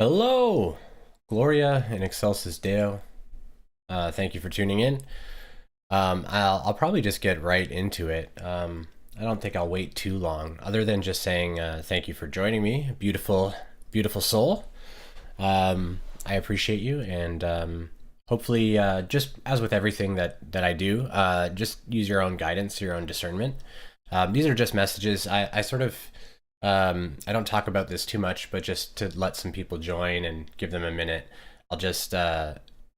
Hello, Gloria in Excelsis Deo. Thank you for tuning in. I'll probably just get right into it. I don't think I'll wait too long, other than just saying thank you for joining me, beautiful, beautiful soul. I appreciate you, and hopefully, just as with everything that I do, just use your own guidance, your own discernment. These are just messages. I sort of I don't talk about this too much, but just to let some people join and give them a minute, I'll just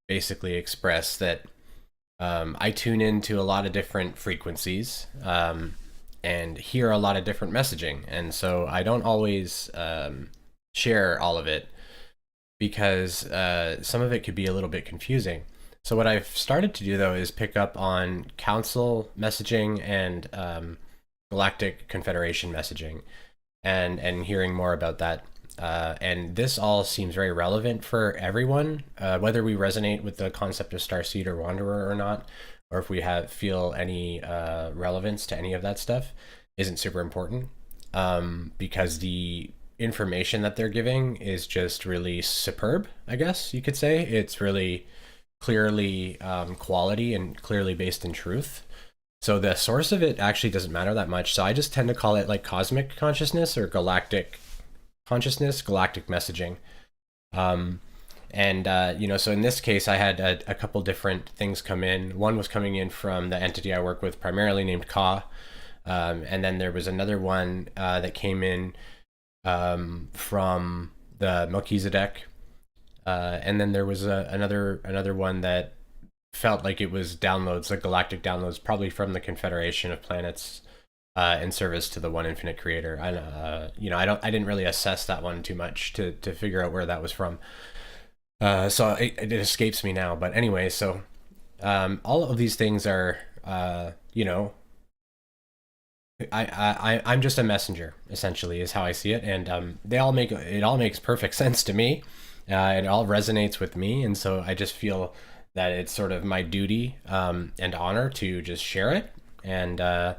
basically express that I tune into a lot of different frequencies and hear a lot of different messaging. And so I don't always share all of it because some of it could be a little bit confusing. So what I've started to do though is pick up on council messaging and Galactic Confederation messaging and hearing more about that. And this all seems very relevant for everyone, whether we resonate with the concept of starseed or wanderer or not, or if we feel any relevance to any of that stuff, isn't super important, because the information that they're giving is just really superb, I guess you could say. It's really clearly quality and clearly based in truth. So the source of it actually doesn't matter that much. So I just tend to call it like cosmic consciousness or galactic consciousness, galactic messaging. So in this case, I had a couple different things come in. One was coming in from the entity I work with primarily named Ka. And then there was another one that came in from the Melchizedek. And then there was another one that felt like it was downloads, like galactic downloads, probably from the Confederation of Planets, in service to the One Infinite Creator. I didn't really assess that one too much to figure out where that was from. So it escapes me now. But anyway, so all of these things are, I'm just a messenger, essentially, is how I see it, and it all makes perfect sense to me. It all resonates with me, and so I just feel that it's sort of my duty and honor to just share it. And I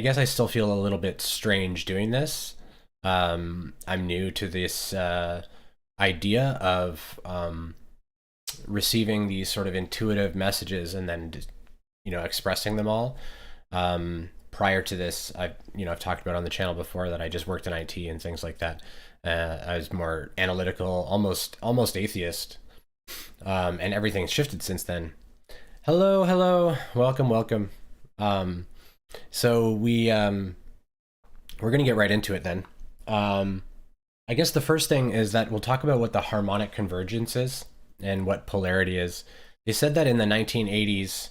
guess I still feel a little bit strange doing this. I'm new to this idea of receiving these sort of intuitive messages and then expressing them all. Prior to this, I've talked about on the channel before that I just worked in IT and things like that. I was more analytical, almost atheist, and everything's shifted since then. Hello, welcome. So we're gonna get right into it then. I guess the first thing is that we'll talk about what the harmonic convergence is and what polarity is. They said that in the 1980s,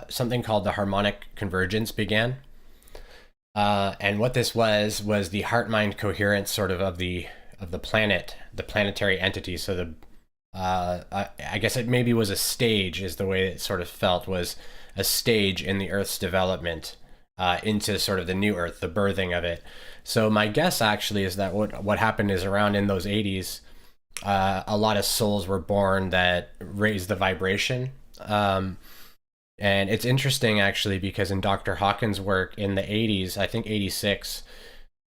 something called the harmonic convergence began. And what this was the heart-mind coherence sort of the planet, the planetary entity. So I guess it maybe was a stage, is the way it sort of felt, was a stage in the Earth's development into sort of the new Earth, the birthing of it. So my guess actually is that what happened is around in those 80s, a lot of souls were born that raised the vibration. And it's interesting actually because in Dr. Hawkins' work in the 80s, I think 86,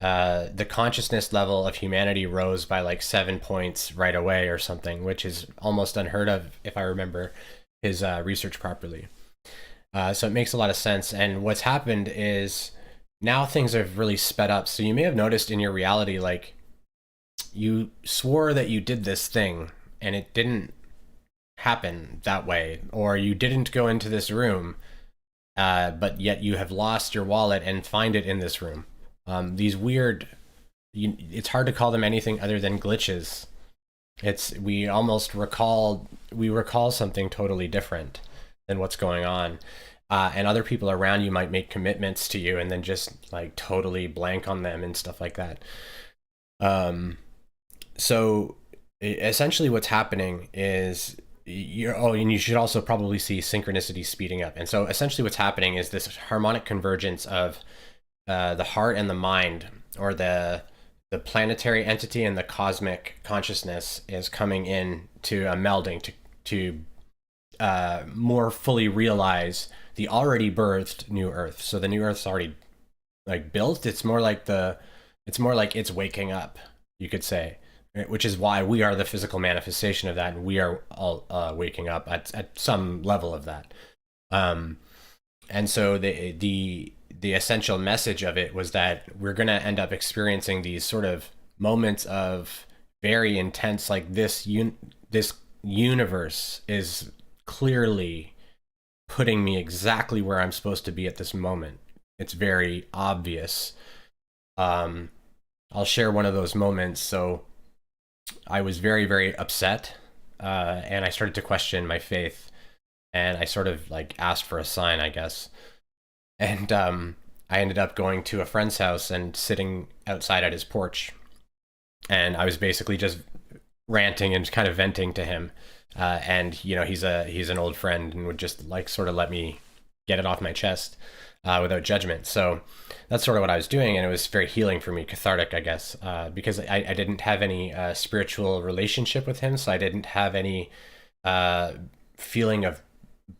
the consciousness level of humanity rose by like 7 points right away or something, which is almost unheard of if I remember his research properly. So it makes a lot of sense. And what's happened is now things have really sped up. So you may have noticed in your reality, like you swore that you did this thing and it didn't happen that way, or you didn't go into this room, but yet you have lost your wallet and find it in this room. These weird, it's hard to call them anything other than glitches. We recall something totally different than what's going on. And other people around you might make commitments to you and then just like totally blank on them and stuff like that. So essentially what's happening is and you should also probably see synchronicity speeding up. And so essentially what's happening is this harmonic convergence of the heart and the mind, or the planetary entity and the cosmic consciousness, is coming in to a melding to more fully realize the already birthed new Earth. So the new Earth's already like built. It's more like it's waking up, you could say. which is why we are the physical manifestation of that, and we are all waking up at some level of that. Um, and so the essential message of it was that we're going to end up experiencing these sort of moments of very intense, like this universe is clearly putting me exactly where I'm supposed to be at this moment. It's very obvious. Um, I'll share one of those moments. So I was very, very upset, and I started to question my faith, and I sort of like asked for a sign, I guess. And I ended up going to a friend's house and sitting outside at his porch, and I was basically just ranting and kind of venting to him. And you know, he's an old friend and would just like sort of let me get it off my chest without judgment. So that's sort of what I was doing, and it was very healing for me, cathartic, I guess, because I didn't have any spiritual relationship with him, so I didn't have any feeling of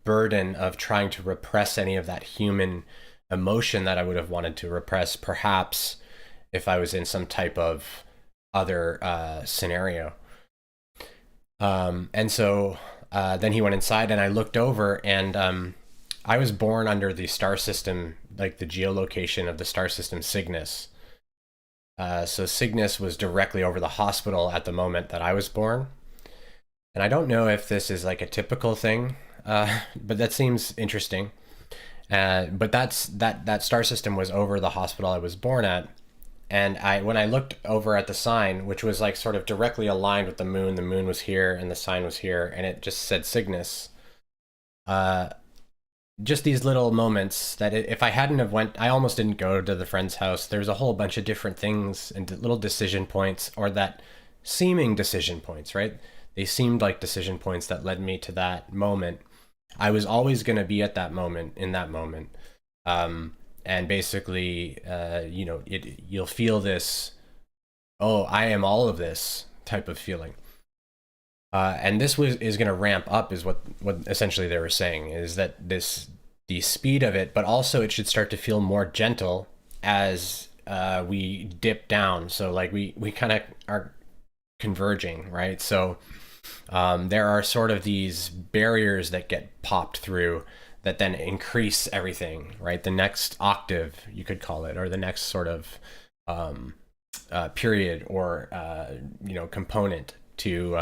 burden of trying to repress any of that human emotion that I would have wanted to repress, perhaps if I was in some type of other scenario. And so then he went inside, and I looked over, and I was born under the star system, like the geolocation of the star system Cygnus. So Cygnus was directly over the hospital at the moment that I was born. And I don't know if this is like a typical thing, but that seems interesting. But that star system was over the hospital I was born at. And when I looked over at the sign, which was like sort of directly aligned with the moon was here and the sign was here, and it just said Cygnus. Just these little moments that if I hadn't have went, I almost didn't go to the friend's house. There's a whole bunch of different things and little decision points, or that seeming decision points, right? They seemed like decision points that led me to that moment. I was always going to be at that moment, in that moment. And basically, you know, you'll feel this, oh, I am all of this type of feeling. And this is going to ramp up, is what essentially they were saying, is that the speed of it, but also it should start to feel more gentle as we dip down. So like we kind of are converging, right? So there are sort of these barriers that get popped through that then increase everything, right? The next octave, you could call it, or the next sort of period, or you know, component to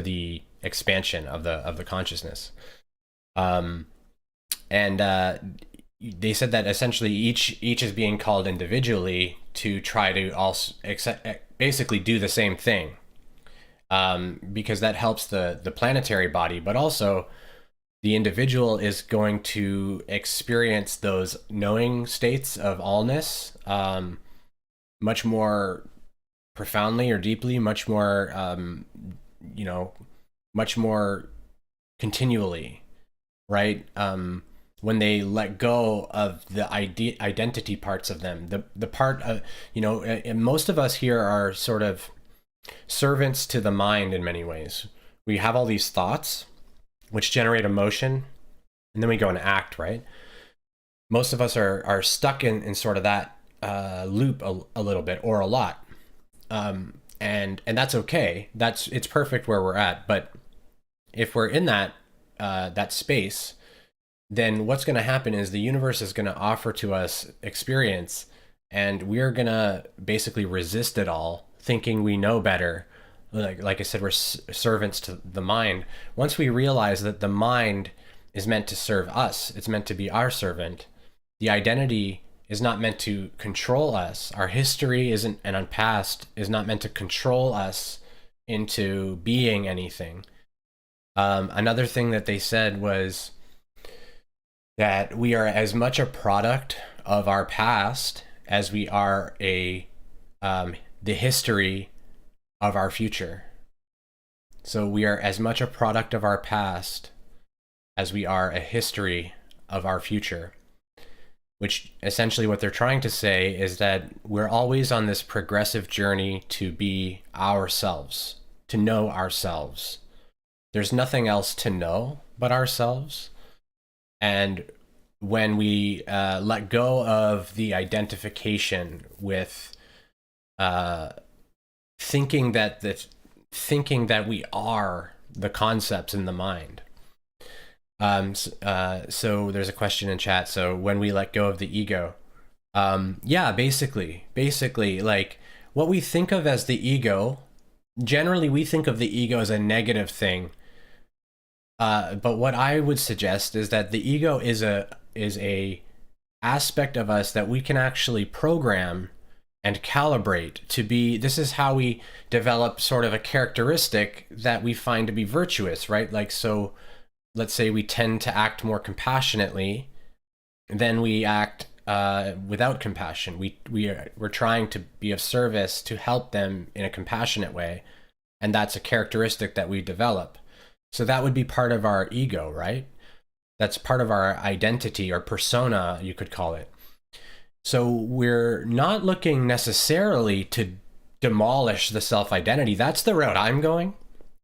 the expansion of the consciousness. And they said that essentially each is being called individually to try to also basically do the same thing, because that helps the planetary body, but also the individual is going to experience those knowing states of allness much more profoundly or deeply, much more you know, much more continually, right? When they let go of the identity parts of them, the part of, you know, and most of us here are sort of servants to the mind in many ways. We have all these thoughts which generate emotion, and then we go and act, right? Most of us are stuck in sort of that loop a little bit, or a lot. And that's okay. It's perfect where we're at. But if we're in that that space, then what's going to happen is the universe is going to offer to us experience, and we're going to basically resist it all, thinking we know better. Like I said, we're servants to the mind. Once we realize that the mind is meant to serve us, it's meant to be our servant. The identity is not meant to control us. Our history isn't, and our past is not meant to control us into being anything. Another thing that they said was that we are as much a product of our past as we are the history of our future. So we are as much a product of our past as we are a history of our future. Which essentially what they're trying to say is that we're always on this progressive journey to be ourselves, to know ourselves. There's nothing else to know but ourselves. And when we let go of the identification with thinking that we are the concepts in the mind. So there's a question in chat. So when we let go of the ego, yeah, basically, like what we think of as the ego, generally we think of the ego as a negative thing. But what I would suggest is that the ego is a aspect of us that we can actually program and calibrate to be. This is how we develop sort of a characteristic that we find to be virtuous, right? Like, so let's say we tend to act more compassionately, then we act without compassion. We're trying to be of service to help them in a compassionate way, and that's a characteristic that we develop. So that would be part of our ego, right? That's part of our identity or persona, you could call it. So we're not looking necessarily to demolish the self-identity. That's the route I'm going,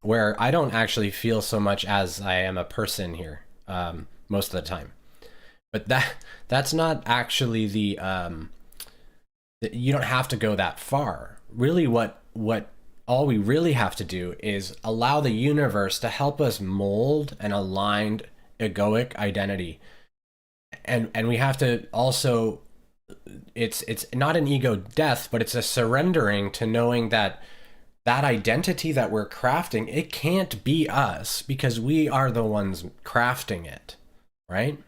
where I don't actually feel so much as I am a person here most of the time. But that's not actually the you don't have to go that far. Really, what all we really have to do is allow the universe to help us mold an aligned egoic identity. And we have to also, it's not an ego death, but it's a surrendering to knowing that that identity that we're crafting, it can't be us because we are the ones crafting it, right?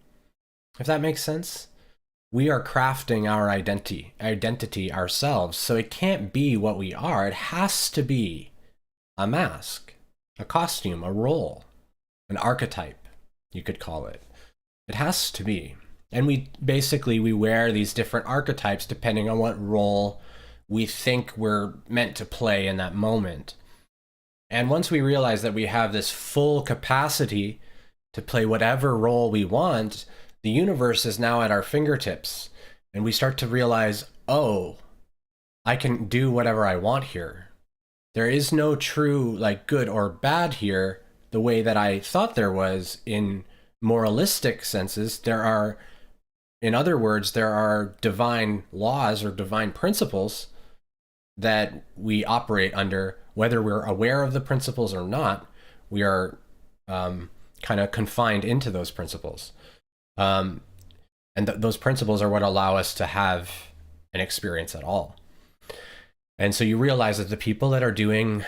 If that makes sense. We are crafting our identity ourselves. So it can't be what we are. It has to be a mask, a costume, a role, an archetype, you could call it. It has to be. And we wear these different archetypes depending on what role we think we're meant to play in that moment. And once we realize that we have this full capacity to play whatever role we want, the universe is now at our fingertips, and we start to realize, oh, I can do whatever I want here. There is no true, like, good or bad here, the way that I thought there was in moralistic senses. There are, in other words, there are divine laws or divine principles that we operate under, whether we're aware of the principles or not. We are kind of confined into those principles. And those principles are what allow us to have an experience at all. And so you realize that the people that are doing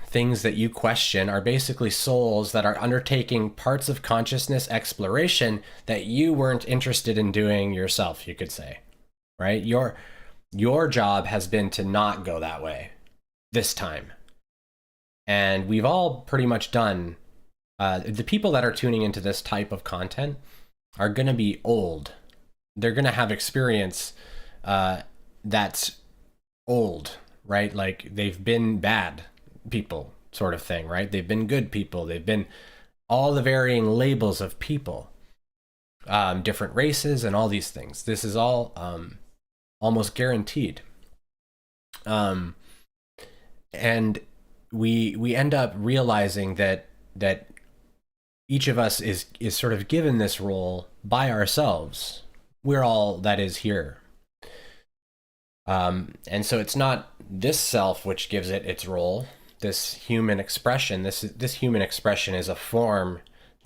things that you question are basically souls that are undertaking parts of consciousness exploration that you weren't interested in doing yourself, you could say, right? Your job has been to not go that way this time. And we've all pretty much done, the people that are tuning into this type of content are going to be old. They're going to have experience that's old, right? Like they've been bad people sort of thing, right? They've been good people. They've been all the varying labels of people, different races and all these things. This is all almost guaranteed. And we end up realizing that each of us is sort of given this role by ourselves. We're all that is here. And so it's not this self which gives it its role, this human expression. This human expression is a form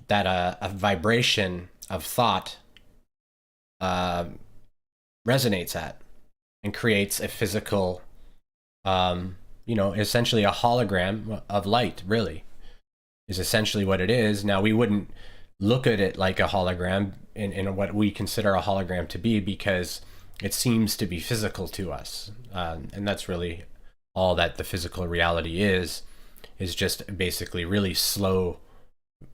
that a vibration of thought resonates at and creates a physical, essentially a hologram of light, really. Is essentially what it is. Now, we wouldn't look at it like a hologram in what we consider a hologram to be because it seems to be physical to us. And that's really all that the physical reality is just basically really slow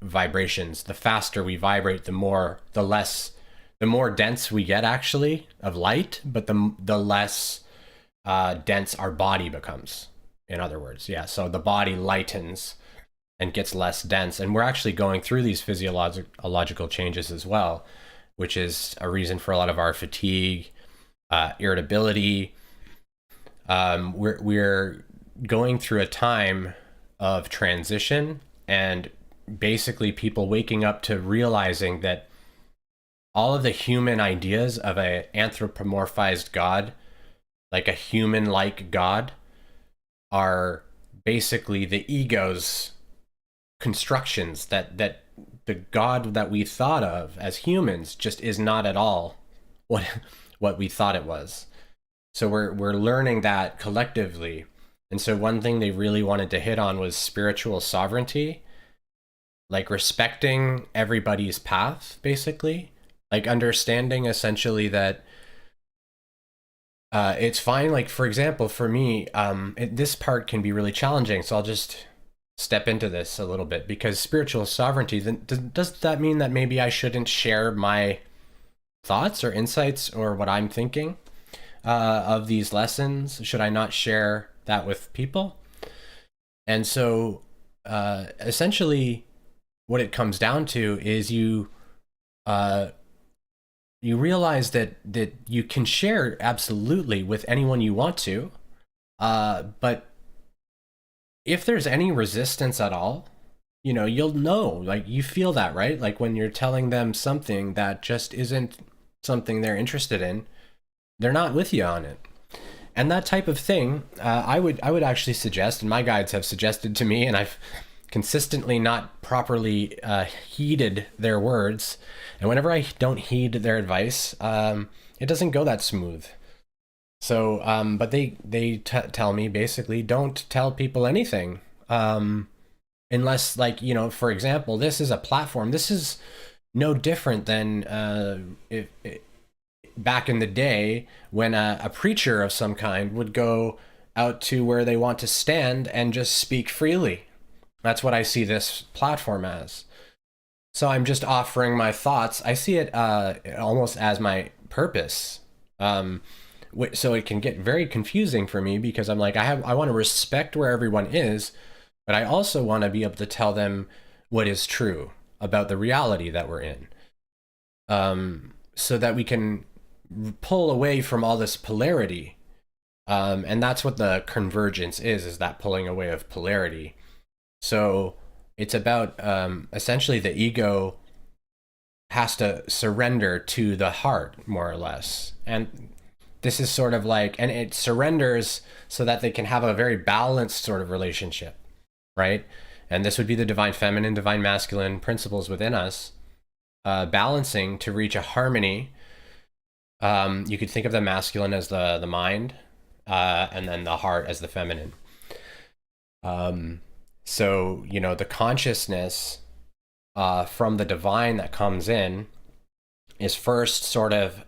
vibrations. The faster we vibrate, the more dense we get actually of light, but the less dense our body becomes, in other words. Yeah, so the body lightens and gets less dense. And we're actually going through these physiological changes as well, which is a reason for a lot of our fatigue, irritability. We're going through a time of transition and basically people waking up to realizing that all of the human ideas of an anthropomorphized God, like a human-like God, are basically the ego's constructions, that the God that we thought of as humans just is not at all what what we thought it was. So we're learning that collectively. And so one thing they really wanted to hit on was spiritual sovereignty, like respecting everybody's path, basically, like understanding essentially that it's fine. Like, for example, for me, this part can be really challenging. So I'll just step into this a little bit, because spiritual sovereignty, then does that mean that maybe I shouldn't share my thoughts or insights or what I'm thinking of these lessons? Should I not share that with people? And so essentially what it comes down to is you realize that you can share absolutely with anyone you want to, but if there's any resistance at all, you'll know, like you feel that, right? Like when you're telling them something that just isn't something they're interested in, they're not with you on it. And that type of thing, I would actually suggest, and my guides have suggested to me, and I've consistently not properly heeded their words. And whenever I don't heed their advice, it doesn't go that smooth. So, but they tell me basically, don't tell people anything, unless, like, for example, this is a platform. This is no different than back in the day when a preacher of some kind would go out to where they want to stand and just speak freely. That's what I see this platform as. So I'm just offering my thoughts. I see it almost as my purpose. So it can get very confusing for me, because I'm like, I want to respect where everyone is, but I also want to be able to tell them what is true about the reality that we're in, so that we can pull away from all this polarity. And that's what the convergence is that pulling away of polarity. So it's about essentially the ego has to surrender to the heart, more or less. And this is sort of like, and it surrenders so that they can have a very balanced sort of relationship, right? And this would be the divine feminine, divine masculine principles within us, balancing to reach a harmony. You could think of the masculine as the mind, and then the heart as the feminine. So, the consciousness from the divine that comes in is first sort of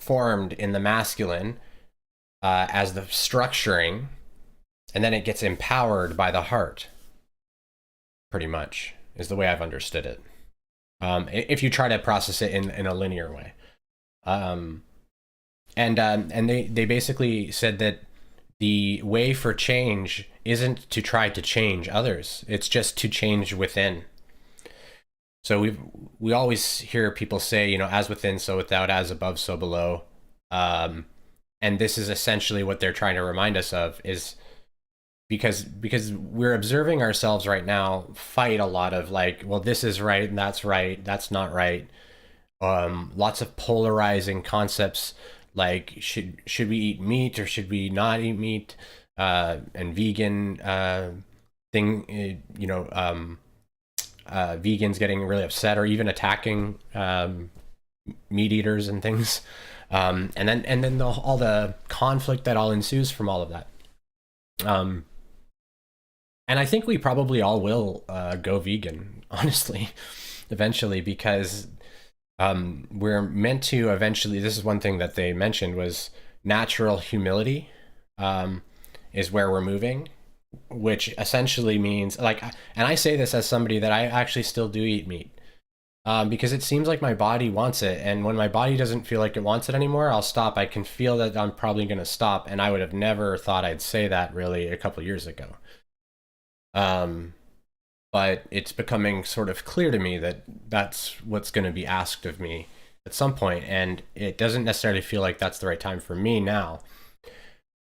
formed in the masculine as the structuring, and then it gets empowered by the heart, pretty much, is the way I've understood it. If you try to process it in a linear way. And they basically said that the way for change isn't to try to change others. It's just to change within. So we always hear people say, as within, so without, as above, so below. And this is essentially what they're trying to remind us of, is because we're observing ourselves right now fight a lot of, like, well, this is right, that's not right. Lots of polarizing concepts, like should we eat meat or should we not eat meat, and vegan thing, vegans getting really upset or even attacking meat eaters and things, and then all the conflict that all ensues from all of that. And I think we probably all will go vegan, honestly, eventually, because we're meant to eventually. This is one thing that they mentioned, was natural humility is where we're moving, which essentially means, like, and I say this as somebody that I actually still do eat meat, because it seems like my body wants it, and when my body doesn't feel like it wants it anymore, I'll stop. I can feel that I'm probably going to stop, and I would have never thought I'd say that really a couple years ago. But it's becoming sort of clear to me that that's what's going to be asked of me at some point, and it doesn't necessarily feel like that's the right time for me now.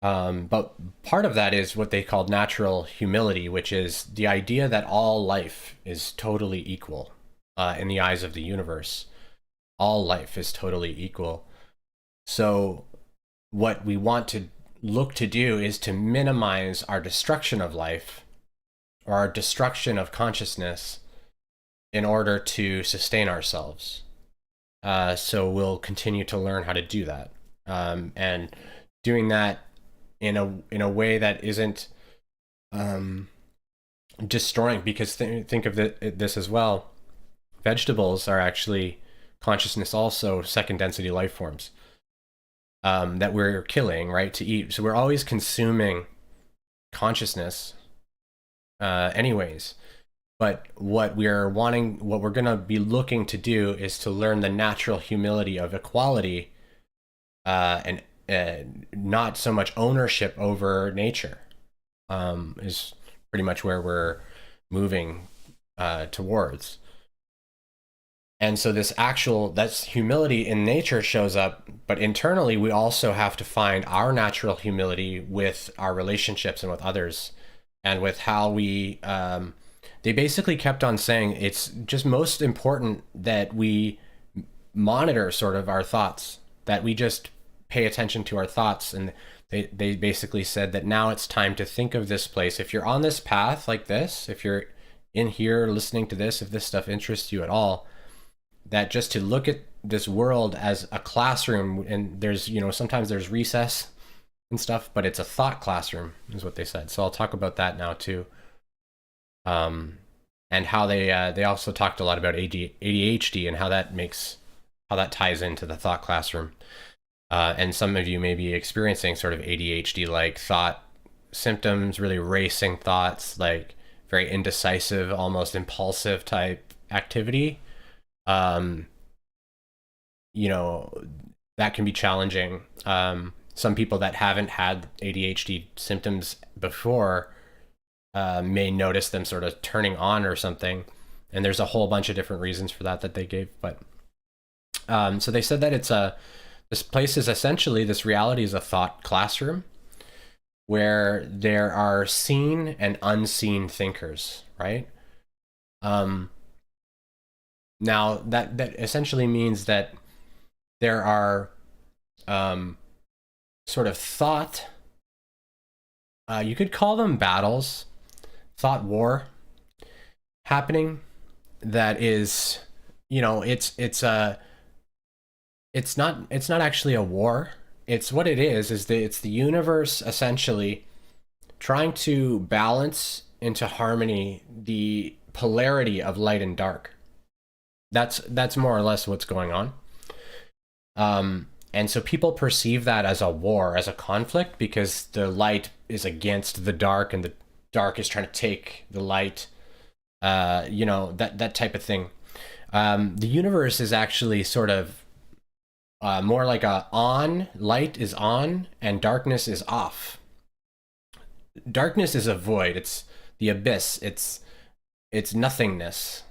But part of that is what they call natural humility, which is the idea that all life is totally equal in the eyes of the universe. All life is totally equal. So what we want to look to do is to minimize our destruction of life or our destruction of consciousness in order to sustain ourselves. So we'll continue to learn how to do that, and doing that in a way that isn't destroying. Because think of this as well. Vegetables are actually consciousness, also second density life forms that we're killing, right, to eat. So we're always consuming consciousness, anyways. But what we're going to be looking to do is to learn the natural humility of equality, and not so much ownership over nature, is pretty much where we're moving towards. And so that's humility in nature shows up, but internally we also have to find our natural humility with our relationships and with others, and with how we, they basically kept on saying it's just most important that we monitor sort of our thoughts, that we just pay attention to our thoughts. And they basically said that now it's time to think of this place. If you're on this path like this, if you're in here listening to this, if this stuff interests you at all, that just to look at this world as a classroom. And there's, sometimes there's recess and stuff, but it's a thought classroom is what they said. So I'll talk about that now too. And how they also talked a lot about ADHD and how that ties into the thought classroom. And some of you may be experiencing sort of ADHD like thought symptoms, really racing thoughts, like very indecisive, almost impulsive type activity. That can be challenging. Some people that haven't had ADHD symptoms before may notice them sort of turning on or something. And there's a whole bunch of different reasons for that they gave. But so they said that this place is essentially, this reality is a thought classroom where there are seen and unseen thinkers, right? Now that essentially means that there are sort of thought, you could call them battles, thought war happening, that is, it's not actually a war. It's what it is it's the universe essentially trying to balance into harmony the polarity of light and dark. That's more or less what's going on. And so people perceive that as a war, as a conflict, because the light is against the dark and the dark is trying to take the light, that type of thing. The universe is actually sort of more like light is on and darkness is off. Darkness is a void. It's the abyss. It's nothingness.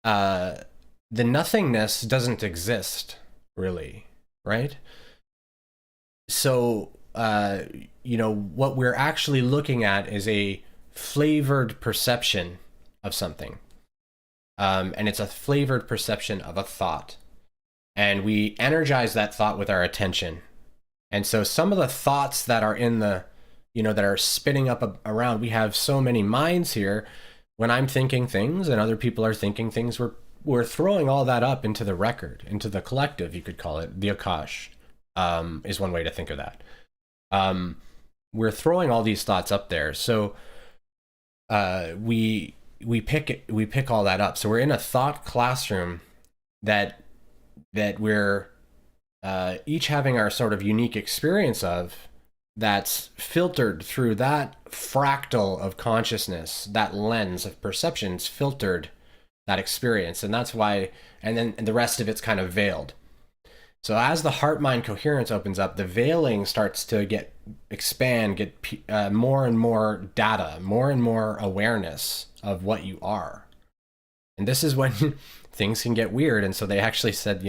The nothingness doesn't exist, really, right? So, what we're actually looking at is a flavored perception of something. And it's a flavored perception of a thought. And we energize that thought with our attention. And so some of the thoughts that are in the, that are spinning up around, we have so many minds here. When I'm thinking things and other people are thinking things, we're throwing all that up into the record, into the collective, you could call it. The Akash is one way to think of that. We're throwing all these thoughts up there. So we pick all that up. So we're in a thought classroom that we're each having our sort of unique experience of, that's filtered through that fractal of consciousness, that lens of perceptions filtered that experience. And that's why, and then the rest of it's kind of veiled. So as the heart-mind coherence opens up, the veiling starts to expand, get more and more data, more and more awareness of what you are. And this is when things can get weird. And so they actually said,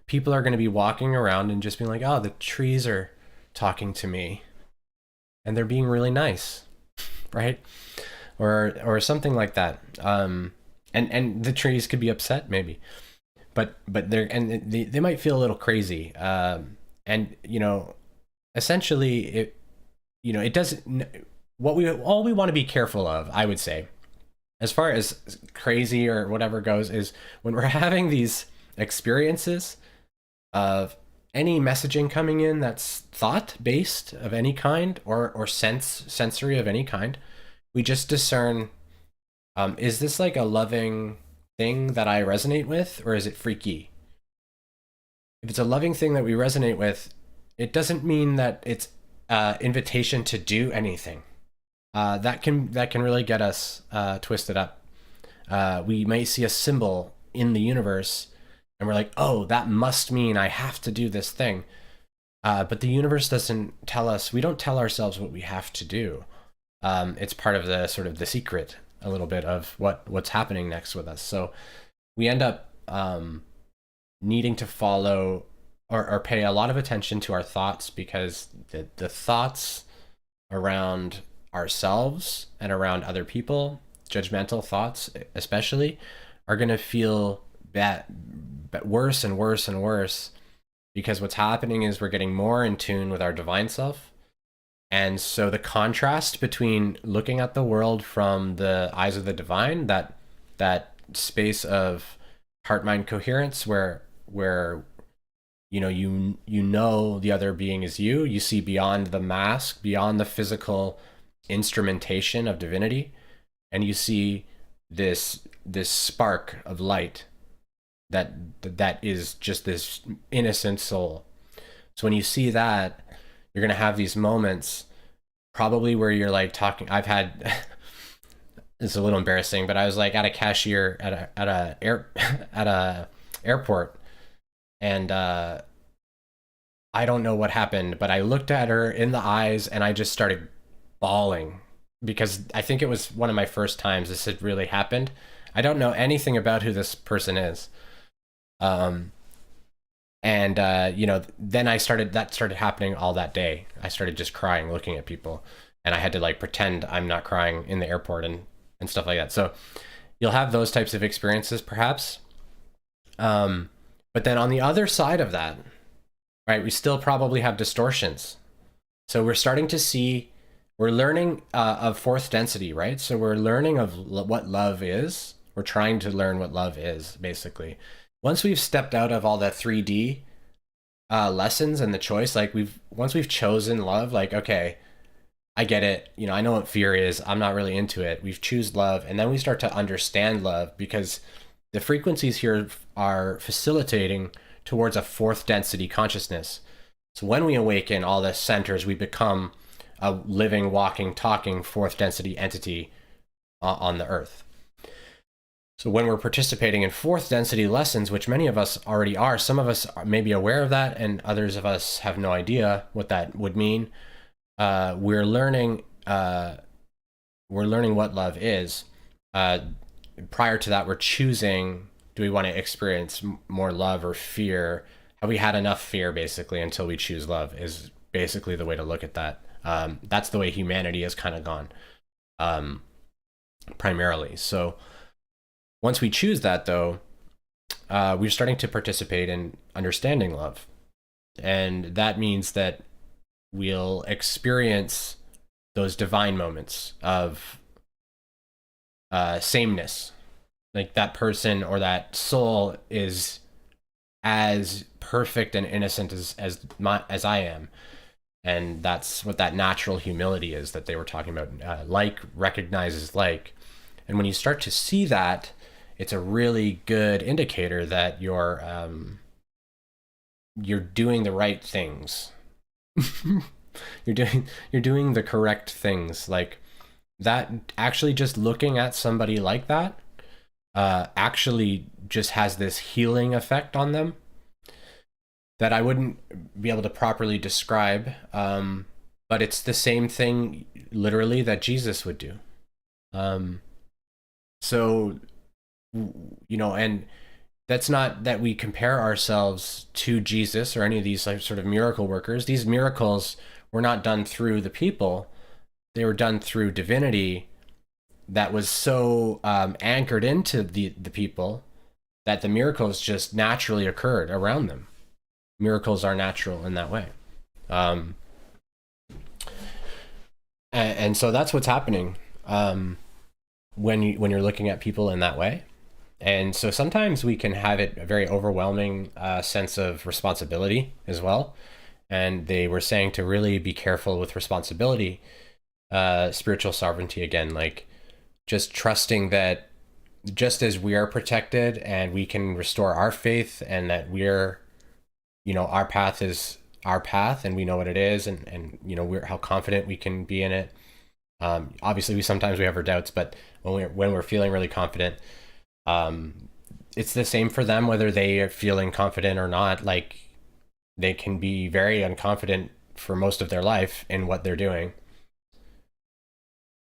people are going to be walking around and just being like, oh, the trees are talking to me and they're being really nice, right? Or something like that. And the trees could be upset maybe, but they might feel a little crazy. And essentially it, it doesn't, all we want to be careful of, I would say, as far as crazy or whatever goes, is when we're having these experiences of any messaging coming in that's thought based of any kind, or sensory of any kind, we just discern, is this like a loving thing that I resonate with, or is it freaky? If it's a loving thing that we resonate with, it doesn't mean that it's invitation to do anything. That can really get us twisted up. We may see a symbol in the universe, and we're like, oh, that must mean I have to do this thing. But the universe doesn't tell us. We don't tell ourselves what we have to do. It's part of the sort of the secret, a little bit, of what's happening next with us. So we end up needing to follow or pay a lot of attention to our thoughts, because the thoughts around ourselves and around other people, judgmental thoughts especially, are going to feel bad, worse and worse and worse, because what's happening is we're getting more in tune with our divine self. And so the contrast between looking at the world from the eyes of the divine, that space of heart mind coherence, where you know the other being is you see beyond the mask, beyond the physical instrumentation of divinity, and you see this spark of light that is just this innocent soul. So when you see that, you're going to have these moments probably where you're like talking. I've had it's a little embarrassing, but I was like at a cashier at a airport, and I don't know what happened, but I looked at her in the eyes and I just started bawling, because I think it was one of my first times this had really happened. I don't know anything about who this person is. Then that started happening all that day. I started just crying, looking at people, and I had to like pretend I'm not crying in the airport and stuff like that. So you'll have those types of experiences perhaps. But then on the other side of that, right, we still probably have distortions. So we're learning of fourth density, right? So we're learning of what love is. We're trying to learn what love is, basically. Once we've stepped out of all the 3D lessons and the choice, like once we've chosen love, like, okay, I get it. I know what fear is. I'm not really into it. We've choose love, and then we start to understand love, because the frequencies here are facilitating towards a fourth density consciousness. So when we awaken all the centers, we become a living, walking, talking fourth density entity on the earth. So when we're participating in fourth density lessons, which many of us already are, some of us may be aware of that, and others of us have no idea what that would mean. We're learning what love is. Prior to that, we're choosing, do we want to experience more love or fear? Have we had enough fear, basically, until we choose love, is basically the way to look at that. That's the way humanity has kind of gone, primarily. So once we choose that, though, we're starting to participate in understanding love. And that means that we'll experience those divine moments of sameness. Like that person or that soul is as perfect and innocent as I am. And that's what that natural humility is that they were talking about. Like recognizes like. And when you start to see that, it's a really good indicator that you're doing the right things. you're doing the correct things. Like that, actually just looking at somebody like that actually just has this healing effect on them that I wouldn't be able to properly describe, but it's the same thing literally that Jesus would do. So and that's not that we compare ourselves to Jesus or any of these like sort of miracle workers. These miracles were not done through the people. They were done through divinity that was so anchored into the people that the miracles just naturally occurred around them. Miracles are natural in that way. And so that's what's happening when you're looking at people in that way. And so sometimes we can have it a very overwhelming sense of responsibility as well. And they were saying to really be careful with responsibility, spiritual sovereignty again, like just trusting that just as we are protected and we can restore our faith, and that we're, our path is our path and we know what it is, and we're how confident we can be in it. Obviously, sometimes we have our doubts, but when we're feeling really confident, it's the same for them whether they are feeling confident or not. Like, they can be very unconfident for most of their life in what they're doing.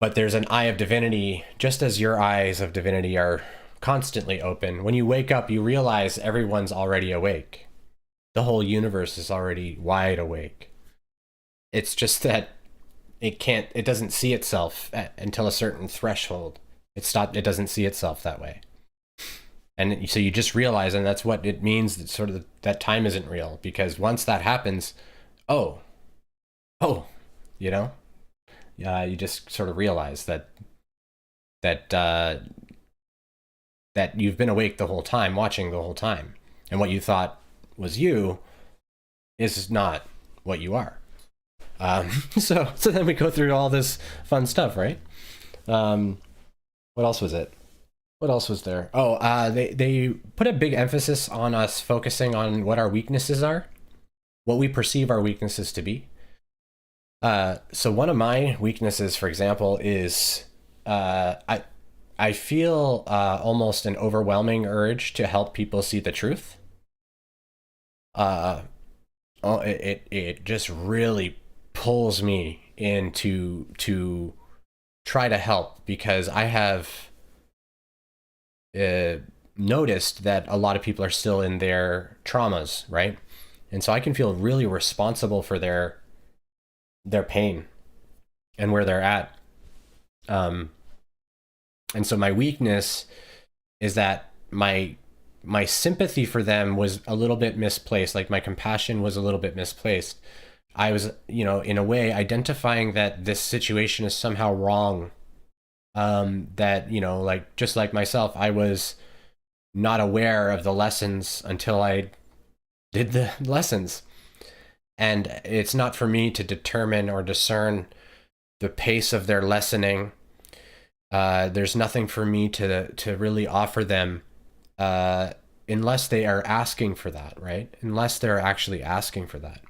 But there's an eye of divinity, just as your eyes of divinity are constantly open. When you wake up, you realize everyone's already awake. The whole universe is already wide awake. It's just that it doesn't see itself until a certain threshold. It doesn't see itself that way. And so you just realize, and that's what it means, that sort of that time isn't real, because once that happens, oh, you just sort of realize that you've been awake the whole time, watching the whole time, and what you thought was you is not what you are. So then we go through all this fun stuff, right? What else was it? What else was there? Oh, they put a big emphasis on us focusing on what our weaknesses are, what we perceive our weaknesses to be. So one of my weaknesses, for example, is I feel almost an overwhelming urge to help people see the truth. It just really pulls me into to try to help, because I have noticed that a lot of people are still in their traumas, right? And so I can feel really responsible for their pain and where they're at. And so my weakness is that my sympathy for them was a little bit misplaced. Like, my compassion was a little bit misplaced. I was, in a way, identifying that this situation is somehow wrong. That, like, just like myself, I was not aware of the lessons until I did the lessons. And it's not for me to determine or discern the pace of their lessening. There's nothing for me to really offer them unless they are asking for that, right? Unless they're actually asking for that.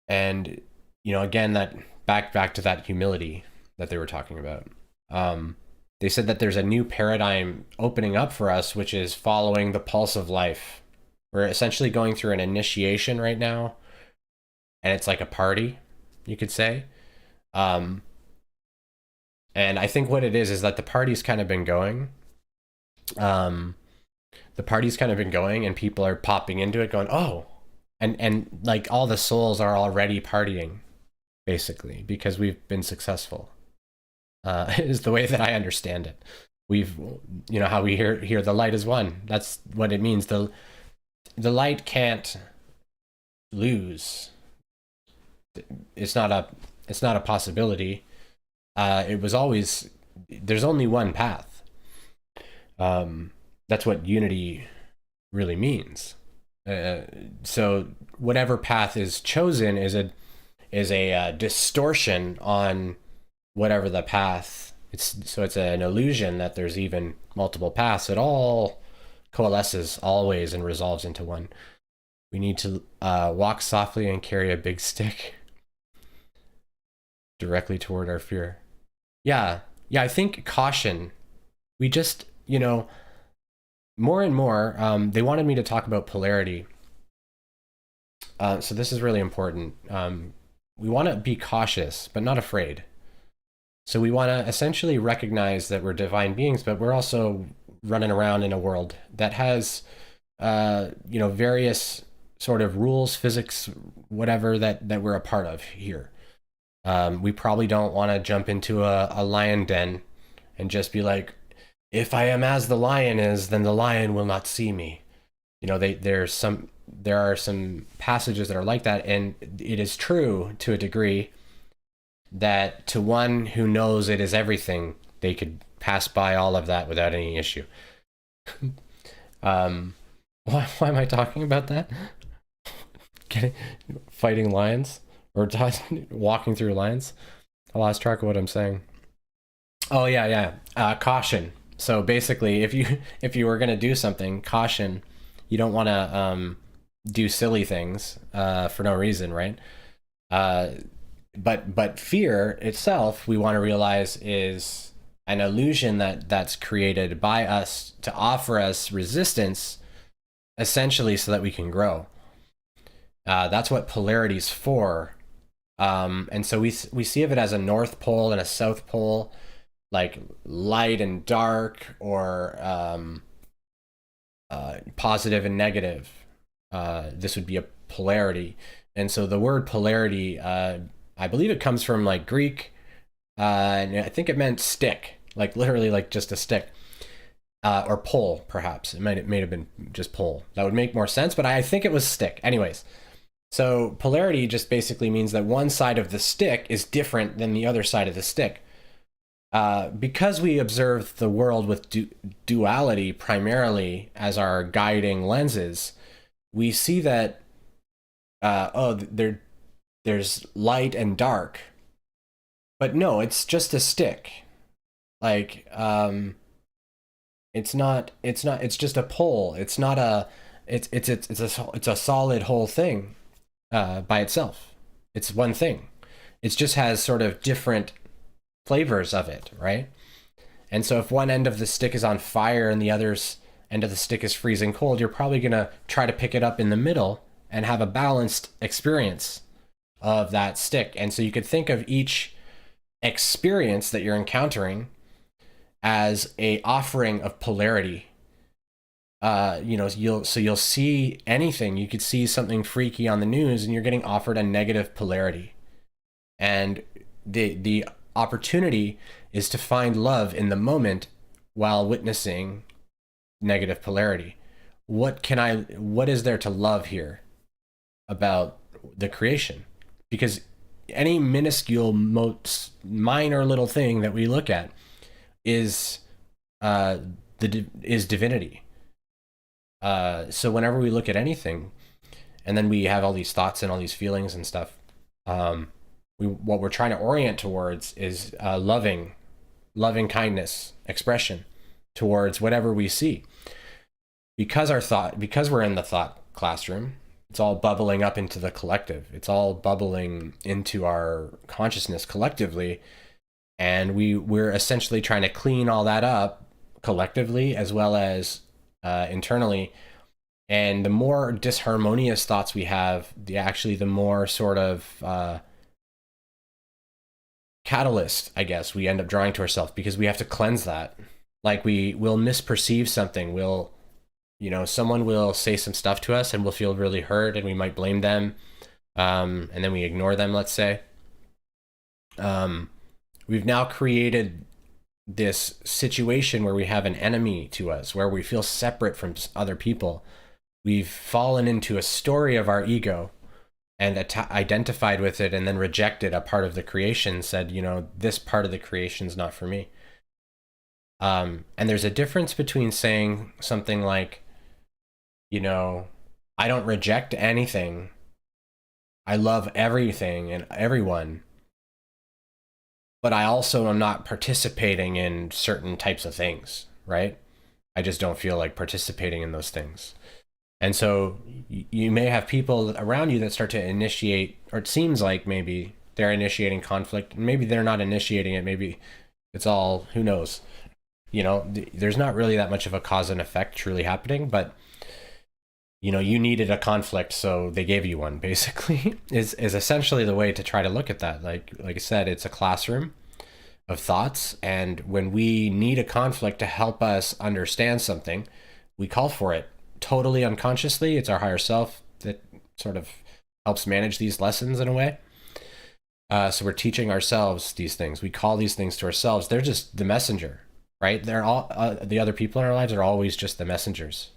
And, again, that back to that humility that they were talking about. They said that there's a new paradigm opening up for us, which is following the pulse of life. We're essentially going through an initiation right now, and it's like a party, you could say. And I think what it is that the party's kind of been going. And people are popping into it going, oh, and like all the souls are already partying, basically, because we've been successful, is the way that I understand it. We've, how we hear the light is one. That's what it means. The light can't lose. It's not a possibility. It was always, there's only one path. That's what unity really means. So whatever path is chosen is a distortion on whatever the path. It's an illusion that there's even multiple paths. It all coalesces always and resolves into one. We need to walk softly and carry a big stick directly toward our fear. Yeah, I think caution. We just, more and more, they wanted me to talk about polarity. So this is really important. We want to be cautious, but not afraid. So we want to essentially recognize that we're divine beings, but we're also running around in a world that has, various sort of rules, physics, whatever that we're a part of here. We probably don't want to jump into a lion den and just be like, if I am as the lion is, then the lion will not see me. There's some there are some passages that are like that, and it is true to a degree that to one who knows it is everything, they could pass by all of that without any issue. Why am I talking about that? Fighting lions or walking through lions? I lost track of what I'm saying. Oh yeah. Caution. So basically, if you were gonna do something, caution. You don't want to do silly things for no reason, right? But fear itself, we want to realize, is an illusion that's created by us to offer us resistance, essentially, so that we can grow. That's what polarity's for. And so we see of it as a North Pole and a South Pole, like light and dark, or positive and negative. This would be a polarity. And so the word polarity, I believe it comes from like Greek, and I think it meant stick, like literally like just a stick, or pole, perhaps. It may have been just pole. That would make more sense, but I think it was stick. Anyways, so polarity just basically means that one side of the stick is different than the other side of the stick. Because we observe the world with duality primarily as our guiding lenses, we see that there's light and dark, but no, it's just a stick. Like it's just a pole. It's not a it's a solid whole thing by itself. It's one thing. It just has sort of different flavors of it, right? And so if one end of the stick is on fire and the other's end of the stick is freezing cold, you're probably gonna try to pick it up in the middle and have a balanced experience of that stick. And so you could think of each experience that you're encountering as a offering of polarity. You'll see anything. You could see something freaky on the news and you're getting offered a negative polarity. And the opportunity is to find love in the moment while witnessing negative polarity. What is there to love here about the creation? Because any minuscule, most minor little thing that we look at is divinity. So whenever we look at anything, and then we have all these thoughts and all these feelings and stuff, what we're trying to orient towards is loving kindness expression towards whatever we see. Because we're in the thought classroom, it's all bubbling up into the collective. It's all bubbling into our consciousness collectively, and we're essentially trying to clean all that up collectively as well as internally. And the more disharmonious thoughts we have, the more sort of catalyst, I guess, we end up drawing to ourselves, because we have to cleanse that. Like we will misperceive something. Someone will say some stuff to us and we'll feel really hurt and we might blame them. And then we ignore them, let's say. We've now created this situation where we have an enemy to us, where we feel separate from other people. We've fallen into a story of our ego and identified with it, and then rejected a part of the creation, said, this part of the creation is not for me. And there's a difference between saying something like, I don't reject anything. I love everything and everyone. But I also am not participating in certain types of things, right? I just don't feel like participating in those things. And so you may have people around you that start to initiate, or it seems like maybe they're initiating conflict. Maybe they're not initiating it. Maybe it's all, who knows? There's not really that much of a cause and effect truly happening, but you needed a conflict, so they gave you one, basically, is essentially the way to try to look at that. Like I said, it's a classroom of thoughts, and when we need a conflict to help us understand something, we call for it totally unconsciously. It's our higher self that sort of helps manage these lessons in a way. So we're teaching ourselves these things. We call these things to ourselves. They're just the messenger, right? They're all the other people in our lives are always just the messengers.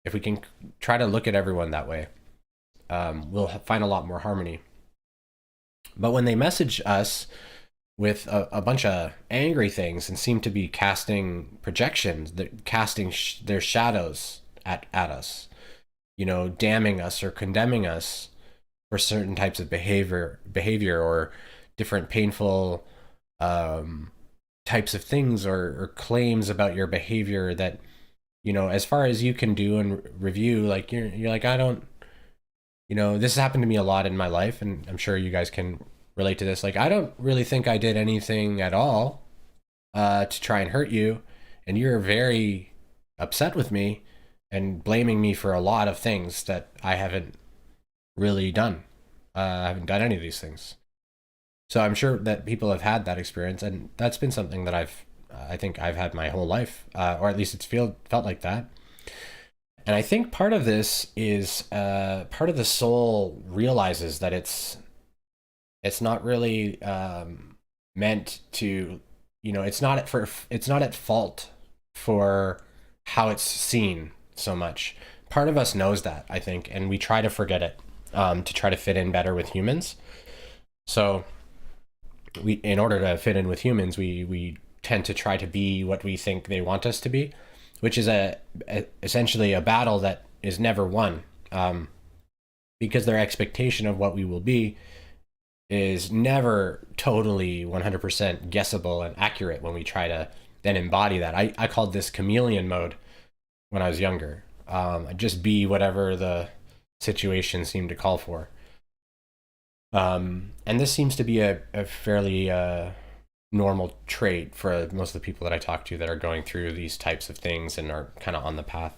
if we can try to look at everyone that way, we'll find a lot more harmony. But when they message us with a bunch of angry things and seem to be casting projections, casting their shadows at us, damning us or condemning us for certain types of behavior or different painful types of things or claims about your behavior that, as far as you can do and review, like you're like, I don't, this has happened to me a lot in my life, and I'm sure you guys can relate to this. Like, I don't really think I did anything at all to try and hurt you, and you're very upset with me and blaming me for a lot of things that I haven't really done. I haven't done any of these things. So I'm sure that people have had that experience, and that's been something that I think I've had my whole life, or at least it's felt like that. And I think part of this is part of the soul realizes that it's not really meant to, it's not at fault for how it's seen so much. Part of us knows that, I think, and we try to forget it to try to fit in better with humans. So in order to fit in with humans, we tend to try to be what we think they want us to be, which is essentially a battle that is never won, because their expectation of what we will be is never totally 100% guessable and accurate when we try to then embody that. I called this chameleon mode when I was younger. Just be whatever the situation seemed to call for. And this seems to be a fairly normal trait for most of the people that I talk to that are going through these types of things and are kind of on the path.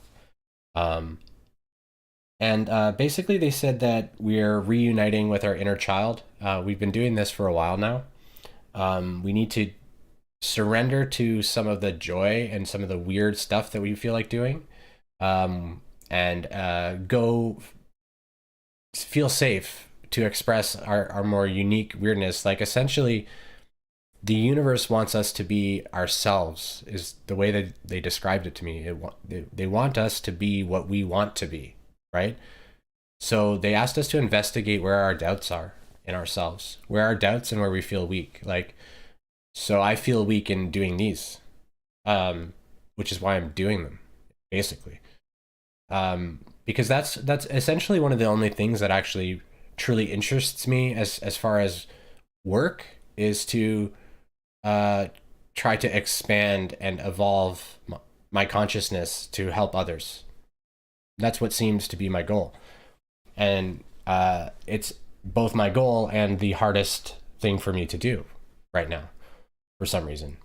Basically they said that we're reuniting with our inner child. We've been doing this for a while now. We need to surrender to some of the joy and some of the weird stuff that we feel like doing, and go feel safe to express our more unique weirdness. Like, essentially, the universe wants us to be ourselves, is the way that they described it to me. They want us to be what we want to be, right? So they asked us to investigate where our doubts are in ourselves, where our doubts and where we feel weak. Like, so I feel weak in doing these, which is why I'm doing them, basically. Because that's essentially one of the only things that actually truly interests me as far as work, is to try to expand and evolve my consciousness to help others. That's what seems to be my goal. And it's both my goal and the hardest thing for me to do right now, for some reason.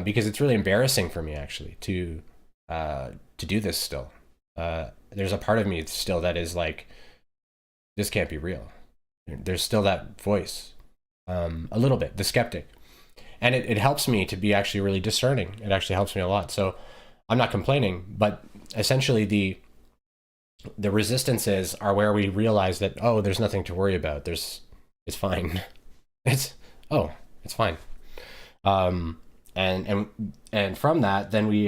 Because it's really embarrassing for me, actually, to do this still. There's a part of me still that is like, this can't be real. There's still that voice, a little bit, the skeptic. And it helps me to be actually really discerning. It actually helps me a lot. So I'm not complaining, but essentially the resistances are where we realize that, oh, there's nothing to worry about. It's fine. It's fine. And from that, then we,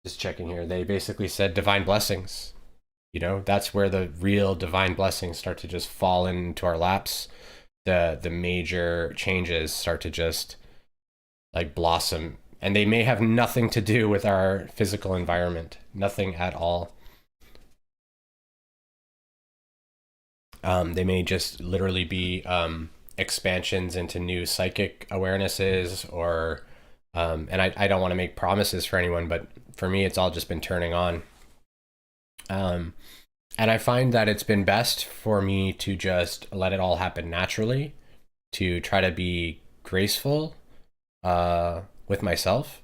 just checking here, they basically said divine blessings. That's where the real divine blessings start to just fall into our laps. The major changes start to just like blossom, and they may have nothing to do with our physical environment, nothing at all. They may just literally be expansions into new psychic awarenesses, or and I don't want to make promises for anyone, but for me, it's all just been turning on. And I find that it's been best for me to just let it all happen naturally, to try to be graceful with myself,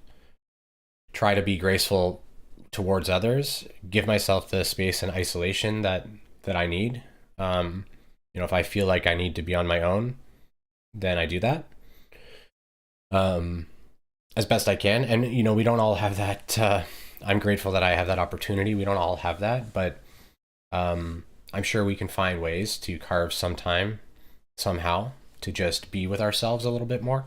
try to be graceful towards others, give myself the space and isolation that I need. If I feel like I need to be on my own, then I do that as best I can. And, we don't all have that. I'm grateful that I have that opportunity. We don't all have that, but I'm sure we can find ways to carve some time somehow to just be with ourselves a little bit more,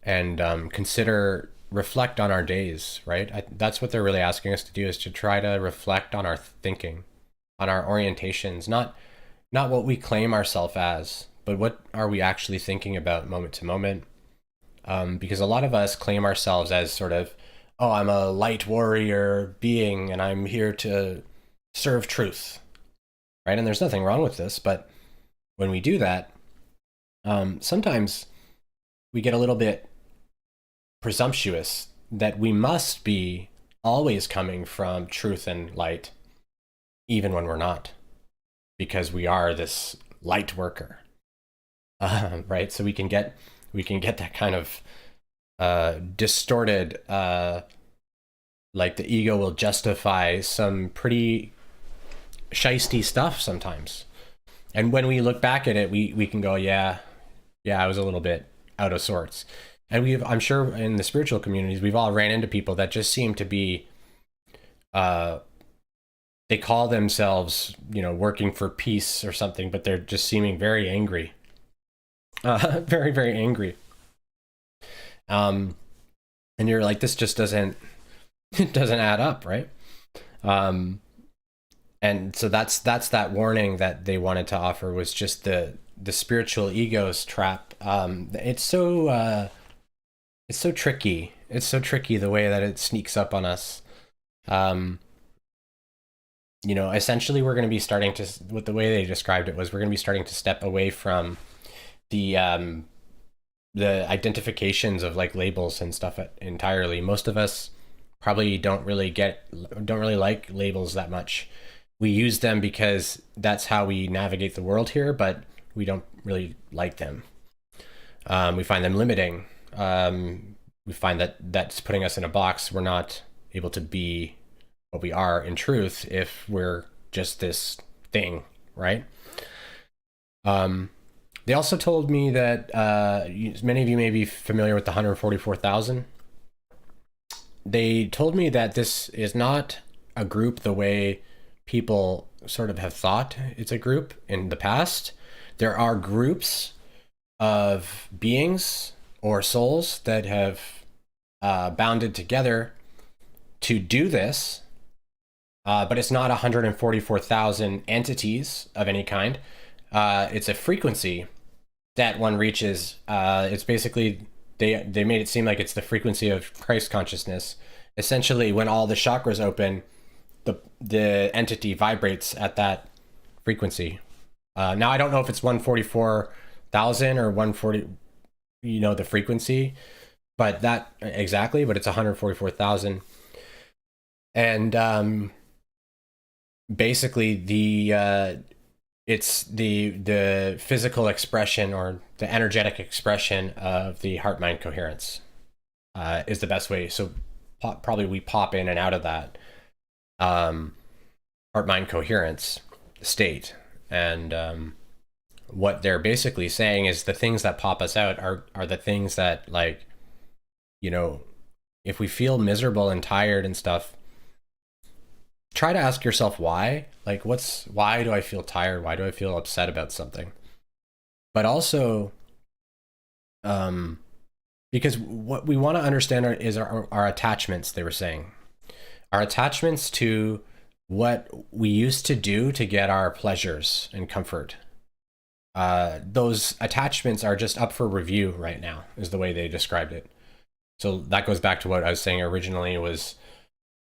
and consider reflect on our days, right? That's what they're really asking us to do, is to try to reflect on our thinking, on our orientations, not what we claim ourselves as, but what are we actually thinking about moment to moment. Because a lot of us claim ourselves as sort of, oh, I'm a light warrior being and I'm here to serve truth, right? And there's nothing wrong with this, but when we do that, sometimes we get a little bit presumptuous that we must be always coming from truth and light, even when we're not, because we are this light worker, right? So we can get that kind of distorted, like the ego will justify some pretty shisty stuff sometimes. And when we look back at it, we can go, yeah, I was a little bit out of sorts. And I'm sure in the spiritual communities, we've all ran into people that just seem to be, they call themselves, working for peace or something, but they're just seeming very angry, very, very angry. And you're like, this just doesn't add up, right? And so that's that warning that they wanted to offer, was just the spiritual ego's trap. It's so tricky. It's so tricky the way that it sneaks up on us. Essentially we're going to be starting to, with the way they described it, was we're going to be starting to step away from the identifications of like labels and stuff entirely. Most of us probably don't really like labels that much. We use them because that's how we navigate the world here, but we don't really like them. We find them limiting. We find that that's putting us in a box. We're not able to be what we are in truth if we're just this thing, right? They also told me that many of you may be familiar with the 144,000. They told me that this is not a group the way people sort of have thought it's a group in the past. There are groups of beings or souls that have bounded together to do this, but it's not 144,000 entities of any kind. It's a frequency that one reaches. It's basically, they made it seem like it's the frequency of Christ consciousness. Essentially, when all the chakras open, the entity vibrates at that frequency. Now I don't know if it's 144,000 or 140, the frequency, but that exactly, but it's 144,000. And basically it's the physical expression or the energetic expression of the heart-mind coherence is the best way. So probably we pop in and out of that heart-mind coherence state. And what they're basically saying is the things that pop us out are the things that, like, if we feel miserable and tired and stuff, try to ask yourself why. Like, why do I feel tired? Why do I feel upset about something? But also, because what we want to understand is our attachments, they were saying. Our attachments to what we used to do to get our pleasures and comfort. Those attachments are just up for review right now, is the way they described it. So that goes back to what I was saying originally, was,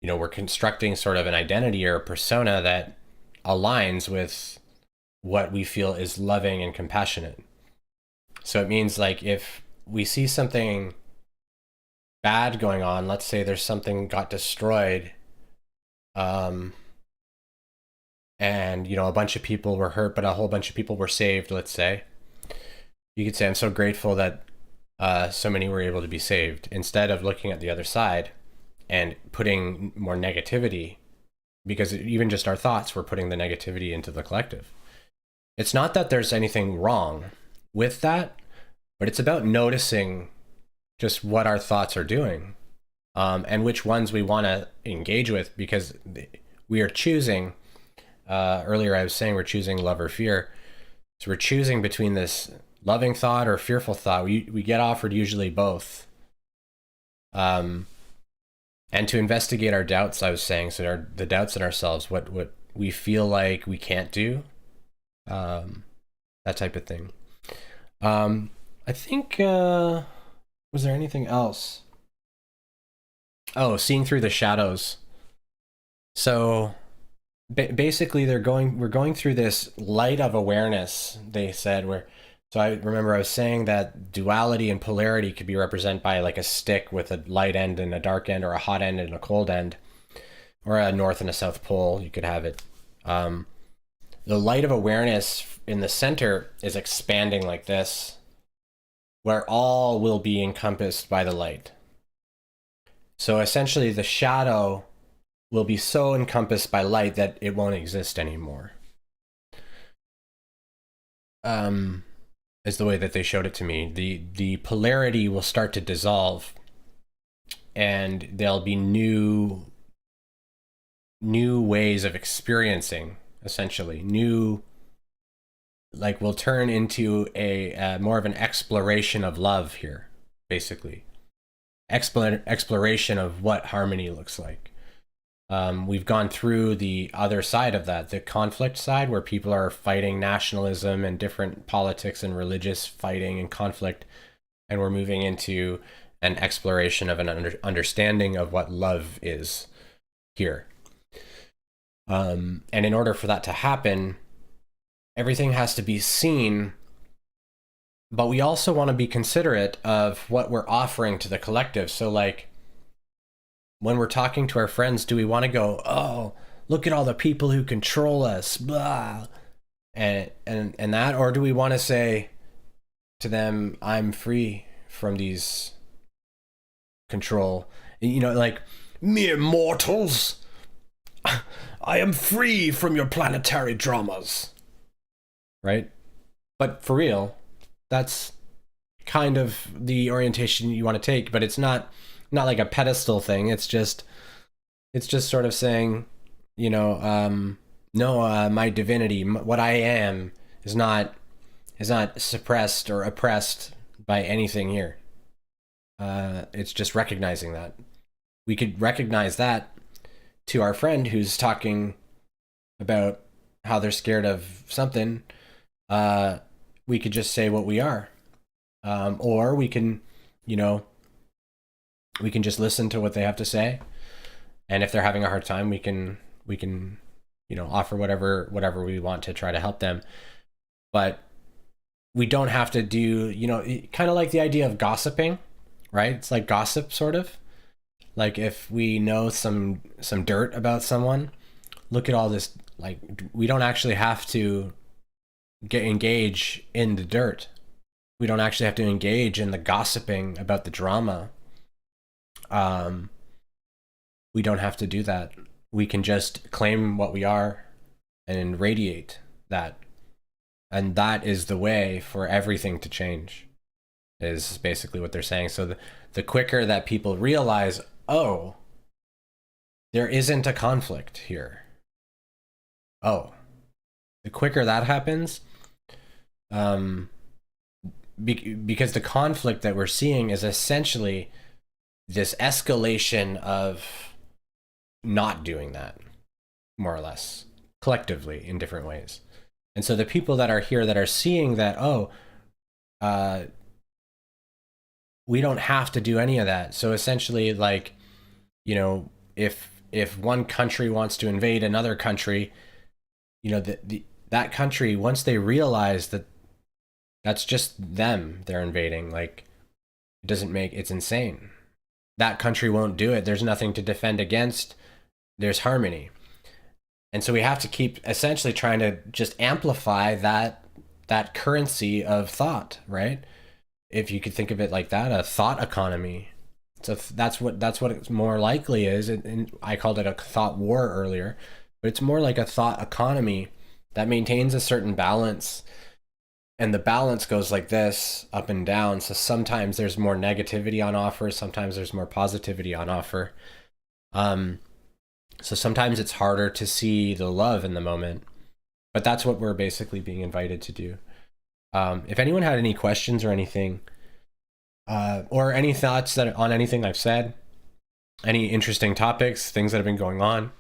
we're constructing sort of an identity or a persona that aligns with what we feel is loving and compassionate. So it means, like, if we see something bad going on, let's say there's something got destroyed, and a bunch of people were hurt, but a whole bunch of people were saved, let's say. You could say, I'm so grateful that so many were able to be saved, instead of looking at the other side and putting more negativity, because even just our thoughts, we're putting the negativity into the collective. It's not that there's anything wrong with that, but it's about noticing just what our thoughts are doing, and which ones we want to engage with, because we are choosing, earlier I was saying we're choosing love or fear. So we're choosing between this loving thought or fearful thought. We get offered usually both. um, and to investigate our doubts. I was saying, so the doubts in ourselves, what we feel like we can't do, that type of thing. I think was there anything else? Oh, seeing through the shadows. So basically, we're going through this light of awareness. They said where. So I remember I was saying that duality and polarity could be represented by like a stick with a light end and a dark end, or a hot end and a cold end, or a north and a south pole. You could have it. The light of awareness in the center is expanding like this, where all will be encompassed by the light. So essentially, the shadow will be so encompassed by light that it won't exist anymore. Is the way that they showed it to me. The polarity will start to dissolve, and there'll be new ways of experiencing, essentially. Like, will turn into a more of an exploration of love here, basically. Exploration of what harmony looks like. We've gone through the other side of that, the conflict side, where people are fighting nationalism and different politics and religious fighting and conflict, and we're moving into an exploration of an understanding of what love is here. And in order for that to happen, everything has to be seen, but we also want to be considerate of what we're offering to the collective. So like, when we're talking to our friends, do we want to go, oh, look at all the people who control us, blah, and that, or do we want to say to them, I'm free from these control, like, mere mortals, I am free from your planetary dramas, right? But for real, that's kind of the orientation you want to take, but it's not like a pedestal thing. It's just sort of saying, no, my divinity, what I am is not suppressed or oppressed by anything here. It's just recognizing that. We could recognize that to our friend who's talking about how they're scared of something. We could just say what we are. Or we can, we can just listen to what they have to say. And if they're having a hard time, we can, offer whatever we want to try to help them. But we don't have to do, kind of like the idea of gossiping, right? It's like gossip, sort of. Like, if we know some dirt about someone, look at all this, like, we don't actually have to engage in the dirt. We don't actually have to engage in the gossiping about the drama. We don't have to do that. We can just claim what we are and radiate that. And that is the way for everything to change, is basically what they're saying. So the quicker that people realize, oh, there isn't a conflict here. Oh, the quicker that happens, because the conflict that we're seeing is essentially this escalation of not doing that, more or less, collectively in different ways. And so the people that are here that are seeing that, we don't have to do any of that. So essentially, like, if one country wants to invade another country, that country, once they realize that that's just them they're invading, like, it's insane. That country won't do it. There's nothing to defend against. There's harmony. And so we have to keep essentially trying to just amplify that currency of thought, right? If you could think of it like that, a thought economy. So that's what it's more likely is. And I called it a thought war earlier, but it's more like a thought economy that maintains a certain balance. And the balance goes like this, up and down. So sometimes there's more negativity on offer. Sometimes there's more positivity on offer. So sometimes it's harder to see the love in the moment. But that's what we're basically being invited to do. If anyone had any questions or anything, or any thoughts that on anything I've said, any interesting topics, things that have been going on.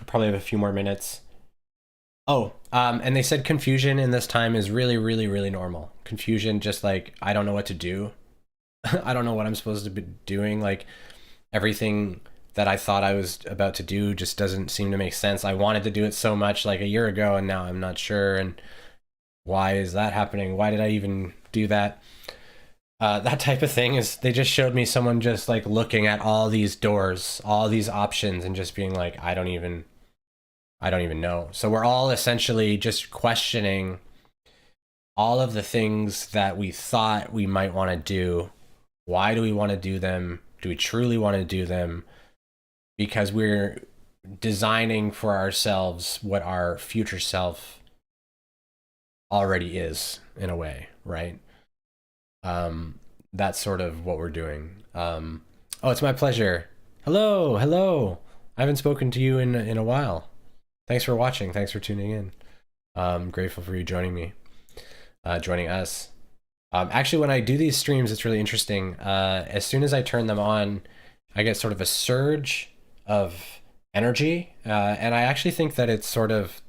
Probably have a few more minutes. Oh, and they said confusion in this time is really, really, really normal. Confusion, just like, I don't know what to do. I don't know what I'm supposed to be doing. Like, everything that I thought I was about to do just doesn't seem to make sense. I wanted to do it so much like a year ago, and now I'm not sure. And why is that happening? Why did I even do that? That type of thing. Is they just showed me someone just like looking at all these doors, all these options, and just being like, I don't even know. So we're all essentially just questioning all of the things that we thought we might want to do. Why do we want to do them? Do we truly want to do them? Because we're designing for ourselves what our future self already is, in a way, right? That's sort of what we're doing. Oh, it's my pleasure. Hello, hello. I haven't spoken to you in a while. Thanks for watching. Thanks for tuning in. I'm grateful for you joining me, joining us. Actually, when I do these streams, it's really interesting. As soon as I turn them on, I get sort of a surge of energy. And I actually think that it's sort of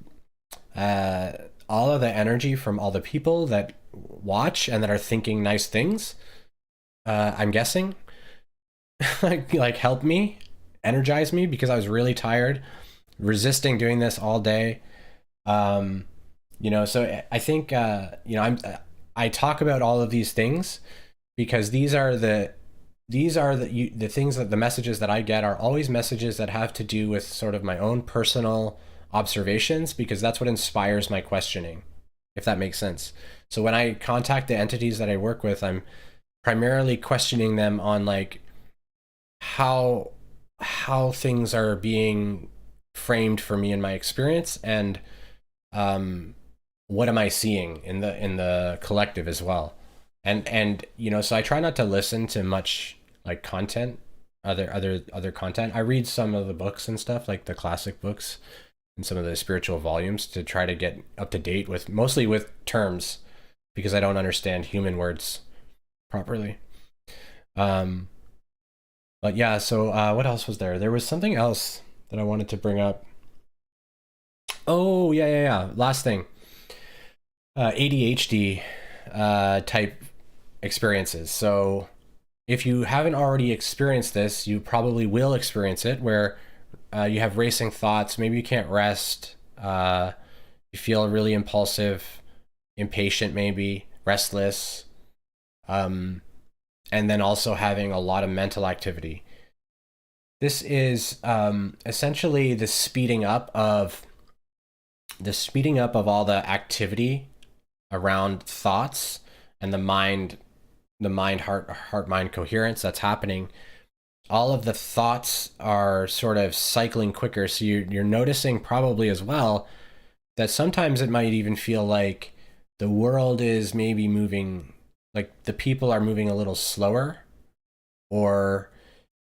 all of the energy from all the people that watch and that are thinking nice things. I'm guessing like help me, energize me, because I was really tired resisting doing this all day. So I think I talk about all of these things because these are the things that the messages that I get are always messages that have to do with sort of my own personal observations, because that's what inspires my questioning, if that makes sense. So when I contact the entities that I work with, I'm primarily questioning them on like how things are being framed for me in my experience, and what am I seeing in the collective as well. And so I try not to listen to much like content, other content. I read some of the books and stuff, like the classic books and some of the spiritual volumes, to try to get up to date with, mostly with terms, because I don't understand human words properly. But yeah, so what else was there? There was something else that I wanted to bring up. Oh, yeah. Last thing. ADHD type experiences. So if you haven't already experienced this, you probably will experience it, where you have racing thoughts, maybe you can't rest, you feel really impulsive, impatient, maybe restless, and then also having a lot of mental activity. This is essentially the speeding up of all the activity around thoughts and the mind heart mind coherence that's happening. All of the thoughts are sort of cycling quicker, so you're noticing probably as well that sometimes it might even feel like the world is maybe moving, like the people are moving a little slower, or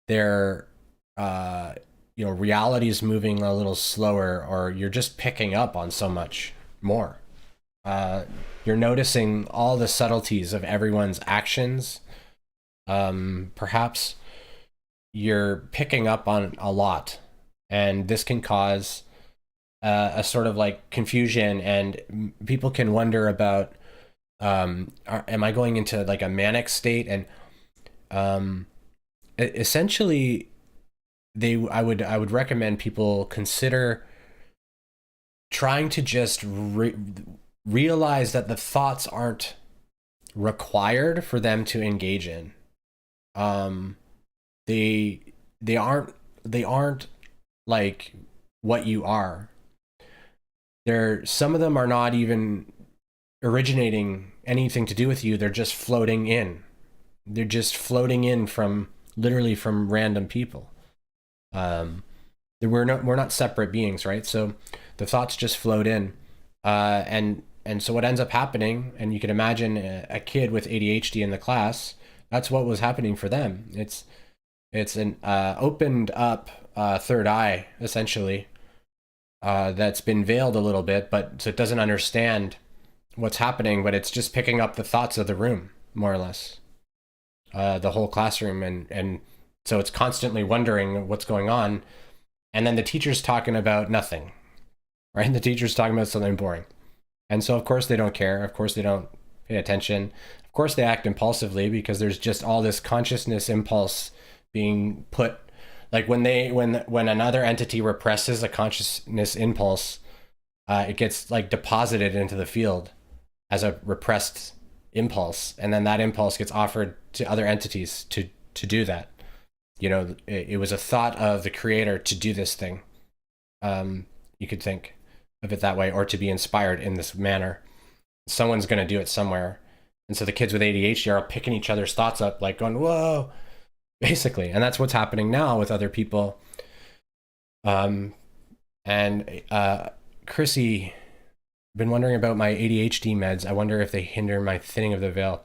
their reality is moving a little slower, or you're just picking up on so much more. You're noticing all the subtleties of everyone's actions. Perhaps you're picking up on a lot, and this can cause a sort of like confusion, and people can wonder about, am I going into like a manic state? And essentially, I would recommend people consider trying to just realize that the thoughts aren't required for them to engage in. They aren't like what you are. Some of them are not even originating anything to do with you. They're just floating in. They're just floating in from literally from random people. We're not separate beings, right? So the thoughts just float in, and so what ends up happening, and you can imagine a kid with ADHD in the class, that's what was happening for them. It's an opened up third eye, essentially, that's been veiled a little bit, but so it doesn't understand what's happening, but it's just picking up the thoughts of the room. more or less, the whole classroom. And so it's constantly wondering what's going on. And then the teacher's talking about nothing, right? The teacher's talking about something boring. And so, of course, they don't care. Of course, they don't pay attention. Of course, they act impulsively because there's just all this consciousness impulse being put. Like when another entity represses a consciousness impulse, it gets like deposited into the field as a repressed impulse, and then that impulse gets offered to other entities to do that. You know, it was a thought of the creator to do this thing. You could think of it that way, or to be inspired in this manner. Someone's going to do it somewhere. And so the kids with ADHD are picking each other's thoughts up, like going, whoa, basically. And that's what's happening now with other people. Chrissy, been wondering about my ADHD meds. I wonder if they hinder my thinning of the veil.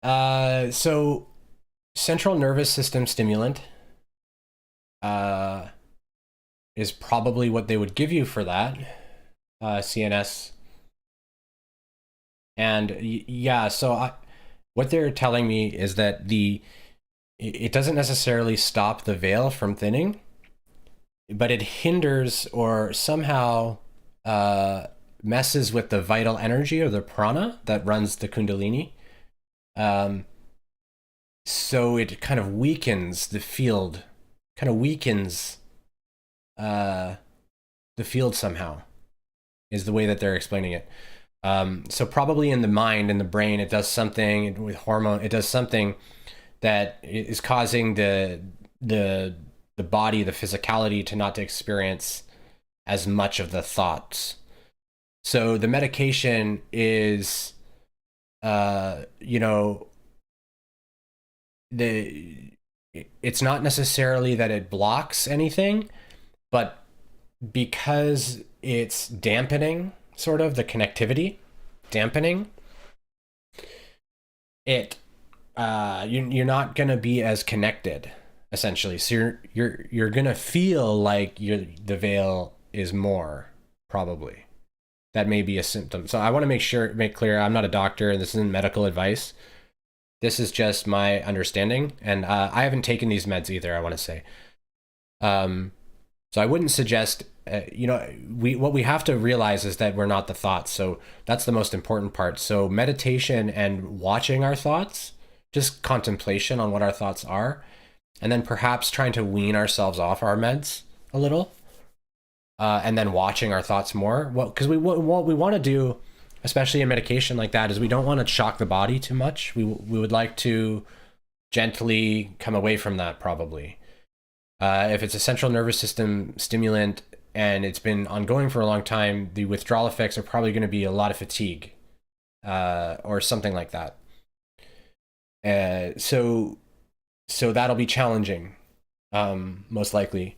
So central nervous system stimulant is probably what they would give you for that, CNS. And yeah, so what they're telling me is that it doesn't necessarily stop the veil from thinning, but it hinders or somehow messes with the vital energy or the prana that runs the kundalini. So it kind of weakens the field, the field somehow, is the way that they're explaining it. So probably in the mind, in the brain, it does something with hormone. It does something that is causing the body, the physicality, to not to experience as much of the thoughts. So the medication is, it's not necessarily that it blocks anything, but because it's dampening sort of the connectivity, it you're not going to be as connected, essentially. So you're going to feel like the veil is more, probably. That may be a symptom. So I want to make clear, I'm not a doctor and this isn't medical advice. This is just my understanding, and I haven't taken these meds either, I want to say. So I wouldn't suggest, what we have to realize is that we're not the thoughts. So that's the most important part. So meditation and watching our thoughts, just contemplation on what our thoughts are, and then perhaps trying to wean ourselves off our meds a little, and then watching our thoughts more. Because what we want to do, especially in medication like that, is we don't want to shock the body too much. We would like to gently come away from that, probably. If it's a central nervous system stimulant and it's been ongoing for a long time, the withdrawal effects are probably going to be a lot of fatigue, or something like that. So that'll be challenging, most likely.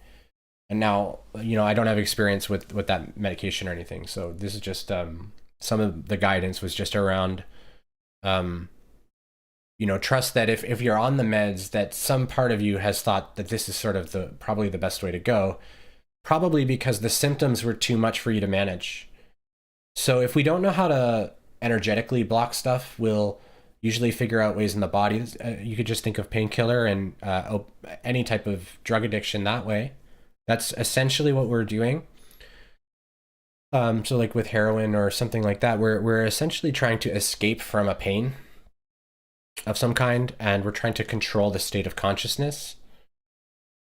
And now, I don't have experience with that medication or anything. So this is just, some of the guidance was just around, trust that if you're on the meds, that some part of you has thought that this is sort of probably the best way to go, probably because the symptoms were too much for you to manage. So if we don't know how to energetically block stuff, we'll usually figure out ways in the body. You could just think of painkiller and any type of drug addiction that way. That's essentially what we're doing. So like with heroin or something like that, we're essentially trying to escape from a pain of some kind, and we're trying to control the state of consciousness.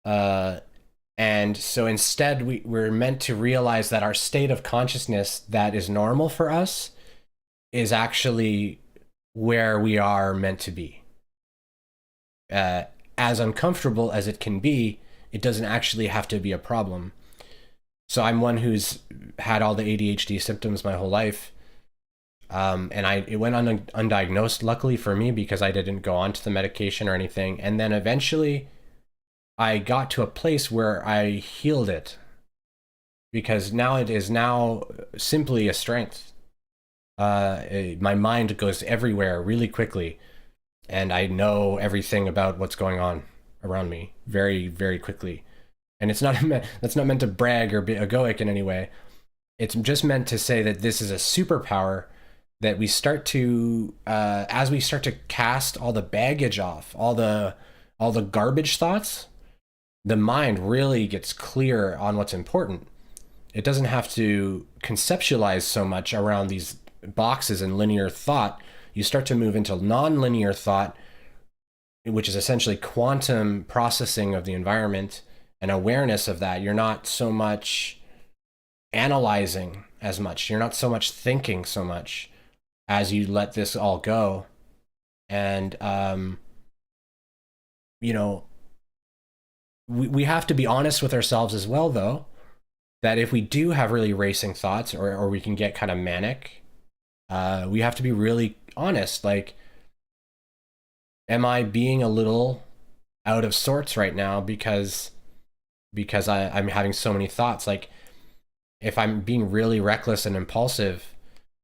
And so instead we're meant to realize that our state of consciousness that is normal for us is actually where we are meant to be. As uncomfortable as it can be, it doesn't actually have to be a problem. So I'm one who's had all the ADHD symptoms my whole life. And it went undiagnosed, luckily for me, because I didn't go on to the medication or anything. And then eventually I got to a place where I healed it, because now it is simply a strength. My mind goes everywhere really quickly, and I know everything about what's going on around me very, very quickly. And that's not meant to brag or be egoic in any way. It's just meant to say that this is a superpower that we start to as we start to cast all the baggage off, all the garbage thoughts, the mind really gets clear on what's important. It doesn't have to conceptualize so much around these boxes and linear thought. You start to move into non-linear thought, which is essentially quantum processing of the environment and awareness of that. You're not so much analyzing as much. You're not so much thinking so much as you let this all go. And, you know, we have to be honest with ourselves as well, though, that if we do have really racing thoughts, or we can get kind of manic, we have to be really honest. Like, am I being a little out of sorts right now because I'm having so many thoughts? Like, if I'm being really reckless and impulsive,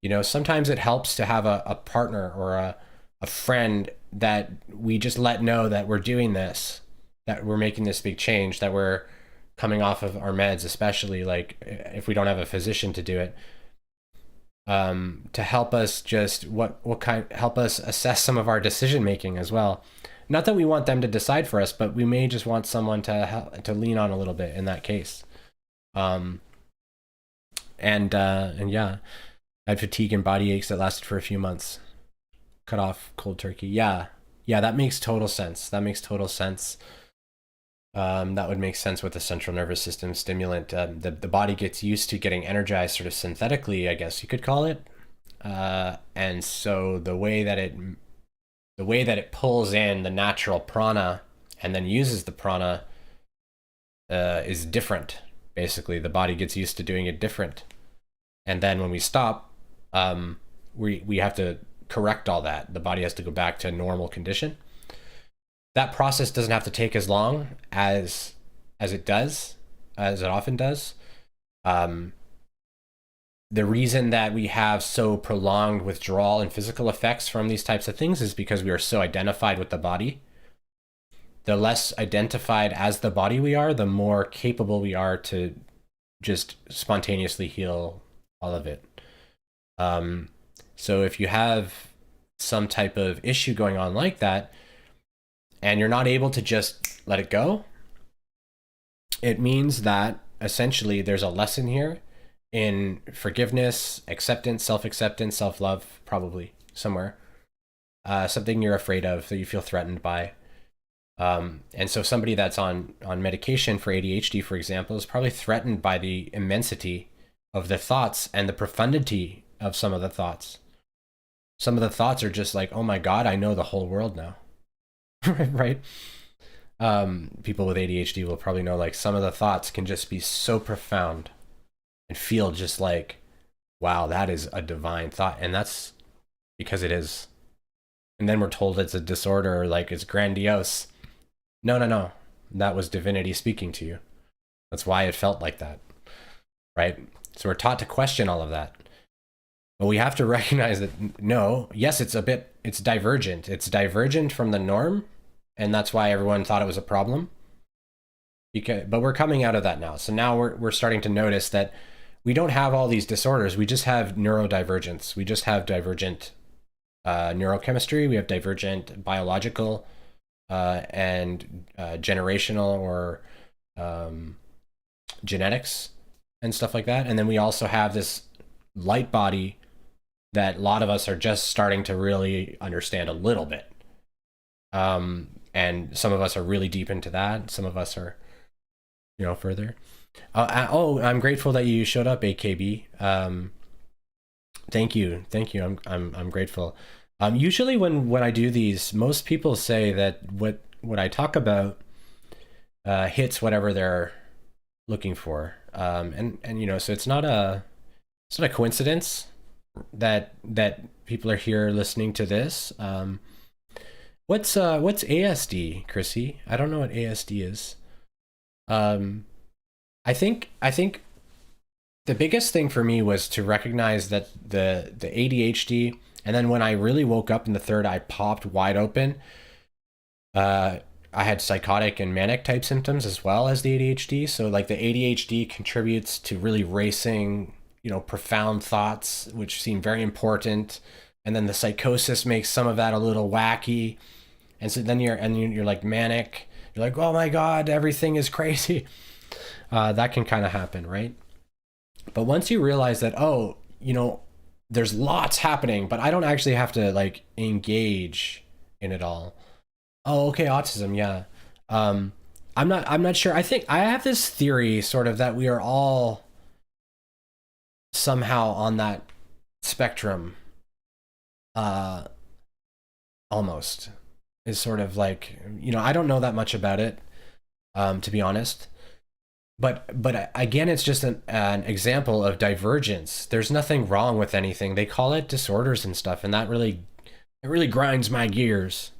you know, sometimes it helps to have a partner or a friend that we just let know that we're doing this, that we're making this big change, that we're coming off of our meds, especially like if we don't have a physician to do it, to help us just help us assess some of our decision making as well. Not that we want them to decide for us, but we may just want someone to lean on a little bit in that case. And yeah, I had fatigue and body aches that lasted for a few months. Cut off cold turkey. Yeah, that makes total sense. That makes total sense. That would make sense with the central nervous system stimulant. The body gets used to getting energized sort of synthetically, I guess you could call it. And so the way that it pulls in the natural prana and then uses the prana is different. Basically, the body gets used to doing it different. And then when we stop, we have to correct all that. The body has to go back to a normal condition. That process doesn't have to take as long as it often does. The reason that we have so prolonged withdrawal and physical effects from these types of things is because we are so identified with the body. The less identified as the body we are, the more capable we are to just spontaneously heal all of it. So if you have some type of issue going on like that, and you're not able to just let it go, it means that essentially there's a lesson here in forgiveness, acceptance, self-acceptance, self-love, probably somewhere. Something you're afraid of, that you feel threatened by. And so somebody that's on medication for ADHD, for example, is probably threatened by the immensity of the thoughts and the profundity of some of the thoughts. Some of the thoughts are just like, oh my God, I know the whole world now. Right? People with ADHD will probably know, like, some of the thoughts can just be so profound and feel just like, wow, that is a divine thought. And that's because it is. And then we're told it's a disorder, or like it's grandiose. No. That was divinity speaking to you. That's why it felt like that. Right? So we're taught to question all of that. But we have to recognize that, no, yes, it's divergent. It's divergent from the norm. And that's why everyone thought it was a problem. But we're coming out of that now. So now we're starting to notice that we don't have all these disorders. We just have neurodivergence. We just have divergent neurochemistry. We have divergent biological and generational or genetics and stuff like that. And then we also have this light body that a lot of us are just starting to really understand a little bit. And some of us are really deep into that. Some of us are, further. I'm grateful that you showed up, AKB. Thank you. I'm grateful. Usually when I do these, most people say that what I talk about hits whatever they're looking for. And so it's not a coincidence that people are here listening to this. What's ASD, Chrissy? I don't know what ASD is. I think the biggest thing for me was to recognize that the ADHD, and then when I really woke up in the third eye popped wide open, I had psychotic and manic type symptoms as well as the ADHD. So like the ADHD contributes to really racing profound thoughts which seem very important, and then the psychosis makes some of that a little wacky, and so then you're like manic. You're like, oh my god, everything is crazy. That can kind of happen, right? But once you realize that, oh, there's lots happening, but I don't actually have to like engage in it all. Oh, okay, autism, yeah. I'm not sure. I think I have this theory sort of that we are all somehow on that spectrum, uh almost, is sort of like, I don't know that much about it, to be honest. But again, it's just an example of divergence. There's nothing wrong with anything. They call it disorders and stuff, and that really, it really grinds my gears,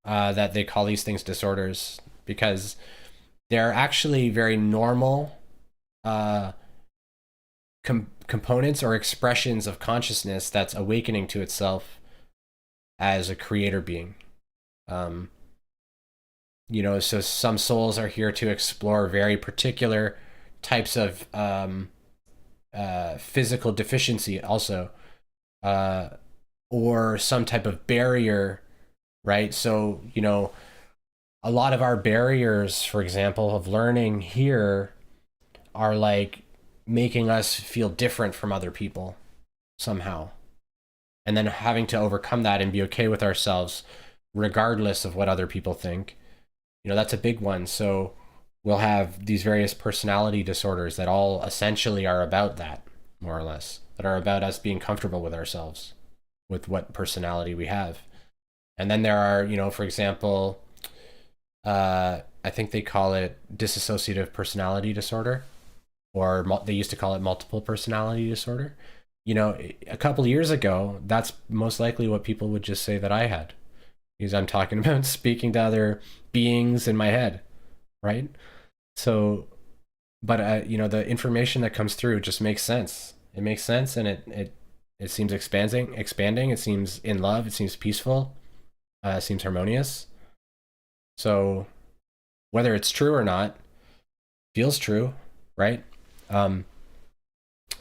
that they call these things disorders, because they're actually very normal uh, components or expressions of consciousness that's awakening to itself as a creator being. Um, so some souls are here to explore very particular types of physical deficiency also, uh, or some type of barrier, right? So, a lot of our barriers, for example, of learning here are like making us feel different from other people somehow. And then having to overcome that and be okay with ourselves, regardless of what other people think. That's a big one. So we'll have these various personality disorders that all essentially are about that, more or less, that are about us being comfortable with ourselves, with what personality we have. And then there are, for example, I think they call it dissociative personality disorder, or they used to call it multiple personality disorder. A couple of years ago, that's most likely what people would just say that I had, because I'm talking about speaking to other beings in my head, right? So, but the information that comes through just makes sense. It makes sense, and it seems expanding. It seems in love. It seems peaceful. It seems harmonious. So, whether it's true or not, feels true, right?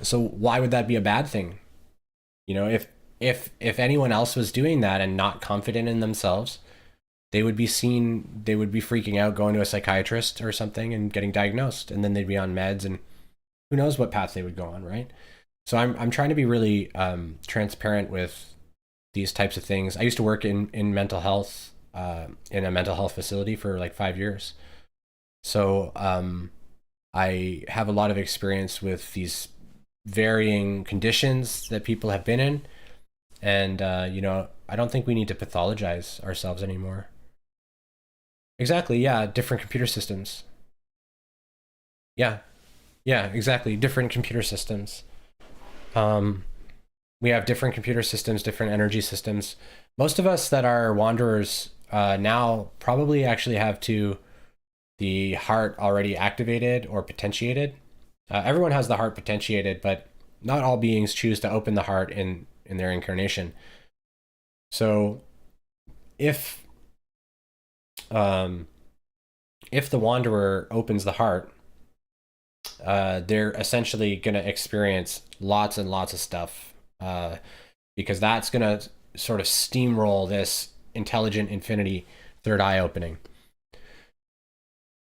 So why would that be a bad thing? If anyone else was doing that and not confident in themselves, they would be freaking out, going to a psychiatrist or something and getting diagnosed, and then they'd be on meds, and who knows what path they would go on, right? So I'm trying to be really transparent with these types of things. I used to work in mental health, in a mental health facility for like 5 years. So I have a lot of experience with these varying conditions that people have been in. And, I don't think we need to pathologize ourselves anymore. Exactly. Yeah. Different computer systems. Yeah. Yeah, exactly. Different computer systems. Um, we have different computer systems, different energy systems. Most of us that are wanderers now probably actually have the heart already activated or potentiated. Everyone has the heart potentiated, but not all beings choose to open the heart in their incarnation. So if if the wanderer opens the heart, they're essentially going to experience lots and lots of stuff, because that's going to sort of steamroll this intelligent infinity third eye opening.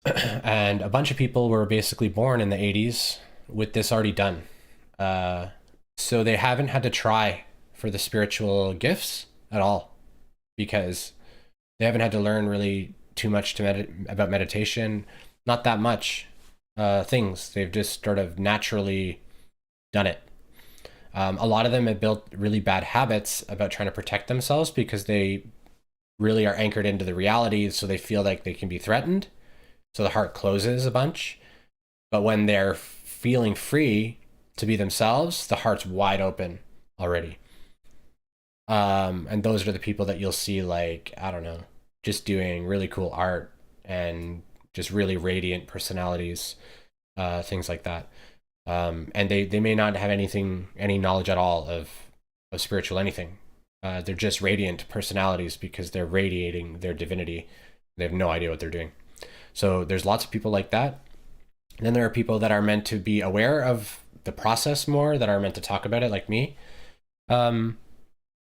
And a bunch of people were basically born in the 80s with this already done. So they haven't had to try for the spiritual gifts at all, because they haven't had to learn really too much about meditation, not that much things. They've just sort of naturally done it. A lot of them have built really bad habits about trying to protect themselves because they really are anchored into the reality, so they feel like they can be threatened. So the heart closes a bunch. But when they're feeling free to be themselves, the heart's wide open already. And those are the people that you'll see, like, I don't know, just doing really cool art and just really radiant personalities, things like that. And they may not have any knowledge at all of spiritual anything. They're just radiant personalities because they're radiating their divinity. They have no idea what they're doing. So there's lots of people like that. And then there are people that are meant to be aware of the process more, that are meant to talk about it, like me. Um,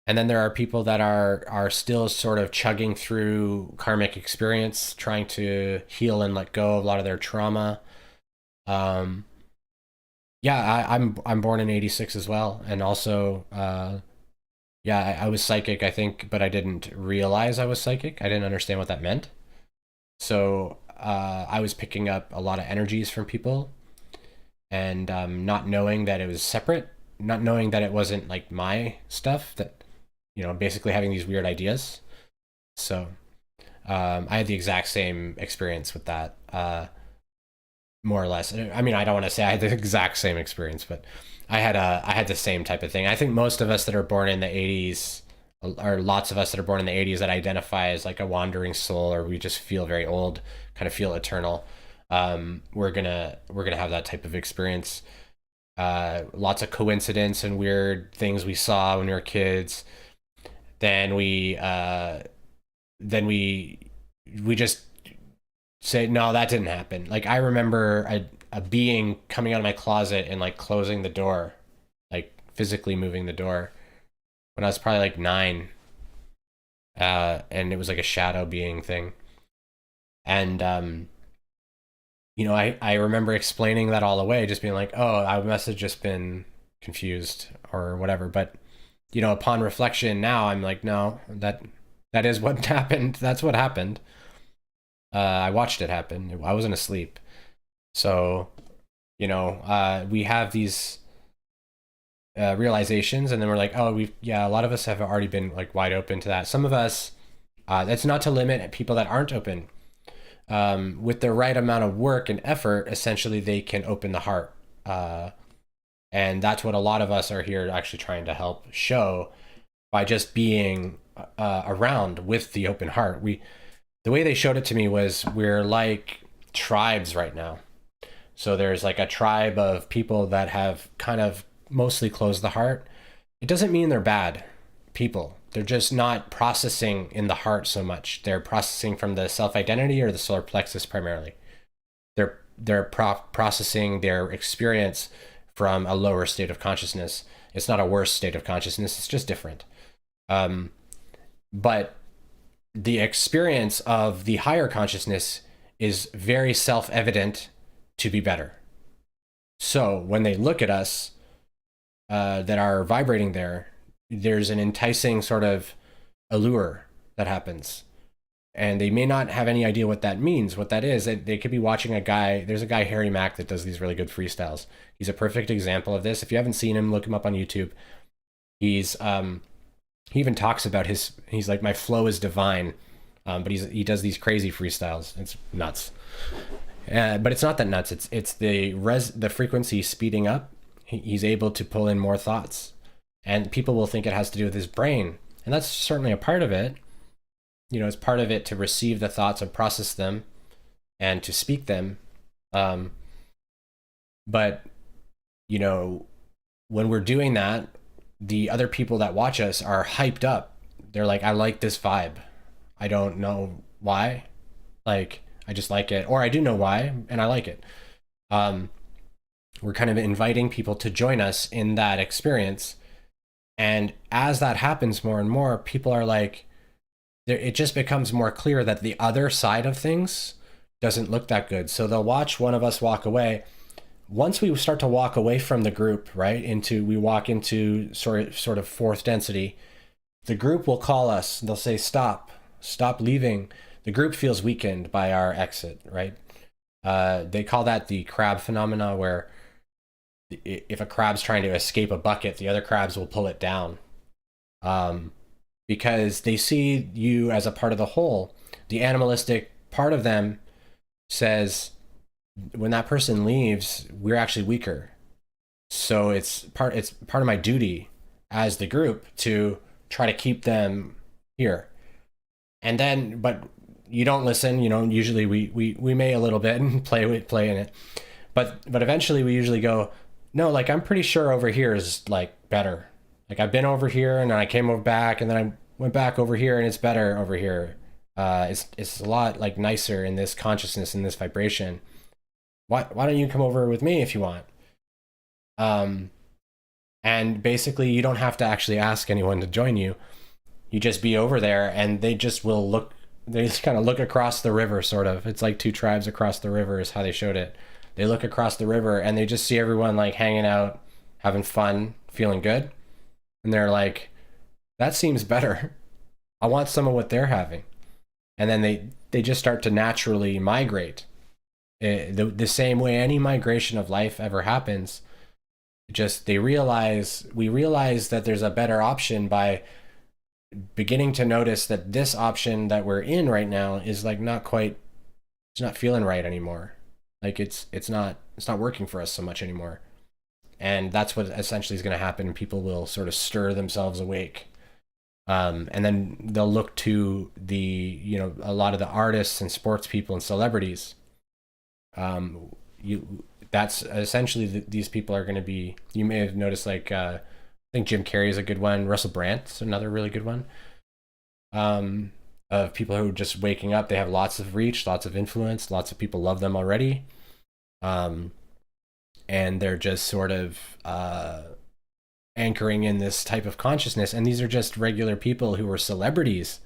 and then there are people that are still sort of chugging through karmic experience, trying to heal and let go of a lot of their trauma. Um, yeah, I'm born in '86 as well, and also yeah, I was psychic, I think, but I didn't realize I was psychic. I didn't understand what that meant. So I was picking up a lot of energies from people, and not knowing that it was separate, not knowing that it wasn't like my stuff, that, basically having these weird ideas. So I had the exact same experience with that, more or less. I mean, I don't want to say I had the exact same experience, but I had the same type of thing. I think most of us that are born in the '80s, or lots of us that are born in the '80s, that identify as like a wandering soul, or we just feel very old, kind of feel eternal. We're gonna have that type of experience. Lots of coincidence and weird things we saw when we were kids. Then we just say, no, that didn't happen. Like, I remember a being coming out of my closet and like closing the door, like physically moving the door, when I was probably like 9. And it was like a shadow being thing. And I remember explaining that all away, just being like, oh, I must have just been confused or whatever. But upon reflection now, I'm like, no, that is what happened. That's what happened. I watched it happen. I wasn't asleep. So, we have these realizations, and then we're like, oh, a lot of us have already been like wide open to that. Some of us, that's not to limit people that aren't open. With the right amount of work and effort, essentially they can open the heart. And that's what a lot of us are here actually trying to help show, by just being around with the open heart. The way they showed it to me was, we're like tribes right now. So there's like a tribe of people that have kind of mostly closed the heart. It doesn't mean they're bad people. They're just not processing in the heart so much. They're processing from the self-identity or the solar plexus primarily. They're processing their experience from a lower state of consciousness. It's not a worse state of consciousness. It's just different. But the experience of the higher consciousness is very self-evident to be better. So when they look at us that are vibrating there, there's an enticing sort of allure that happens. And they may not have any idea what that means, what that is. They could be watching a guy. There's a guy, Harry Mack, that does these really good freestyles. He's a perfect example of this. If you haven't seen him, look him up on YouTube. He's he even talks about he's like, my flow is divine. But he does these crazy freestyles. It's nuts. But it's not that nuts. It's the frequency speeding up. He's able to pull in more thoughts, and people will think it has to do with his brain, and that's certainly a part of it. It's part of it to receive the thoughts and process them, and to speak them. But when we're doing that, the other people that watch us are hyped up. They're like, I like this vibe. I don't know why. Like, I just like it. Or I do know why, and I like it. We're kind of inviting people to join us in that experience. And as that happens more and more, people are like, it just becomes more clear that the other side of things doesn't look that good. So they'll watch one of us walk away. Once we start to walk away from the group, right, we walk into sort of fourth density, the group will call us. They'll say, stop leaving. The group feels weakened by our exit, right? They call that the crab phenomena, where if a crab's trying to escape a bucket, the other crabs will pull it down. Because they see you as a part of the whole. The animalistic part of them says, when that person leaves, we're actually weaker. So it's part of my duty as the group to try to keep them here. And then, but you don't listen. Usually we may a little bit and play in it, but eventually we usually go, no, like, I'm pretty sure over here is like better. Like, I've been over here and then I came over back and then I went back over here and it's better over here. It's a lot like nicer in this consciousness, in this vibration. Why don't you come over with me if you want? Um, and basically, you don't have to actually ask anyone to join you. You just be over there, and they just will look. They just kind of look across the river, sort of. It's like two tribes across the river, is how they showed it. They look across the river, and they just see everyone like hanging out, having fun, feeling good, and they're like, "That seems better. I want some of what they're having." And then they just start to naturally migrate. The same way any migration of life ever happens, just we realize that there's a better option by beginning to notice that this option that we're in right now is like not quite, it's not feeling right anymore. Like it's not working for us so much anymore. And that's what essentially is going to happen. People will sort of stir themselves awake. And then they'll look to a lot of the artists and sports people and celebrities. That's essentially these people are going to be. You may have noticed, like I think Jim Carrey is a good one. Russell Brandt's another really good one. Of people who are just waking up. They have lots of reach, lots of influence, lots of people love them already. Um, and they're just sort of anchoring in this type of consciousness. And these are just regular people who were celebrities.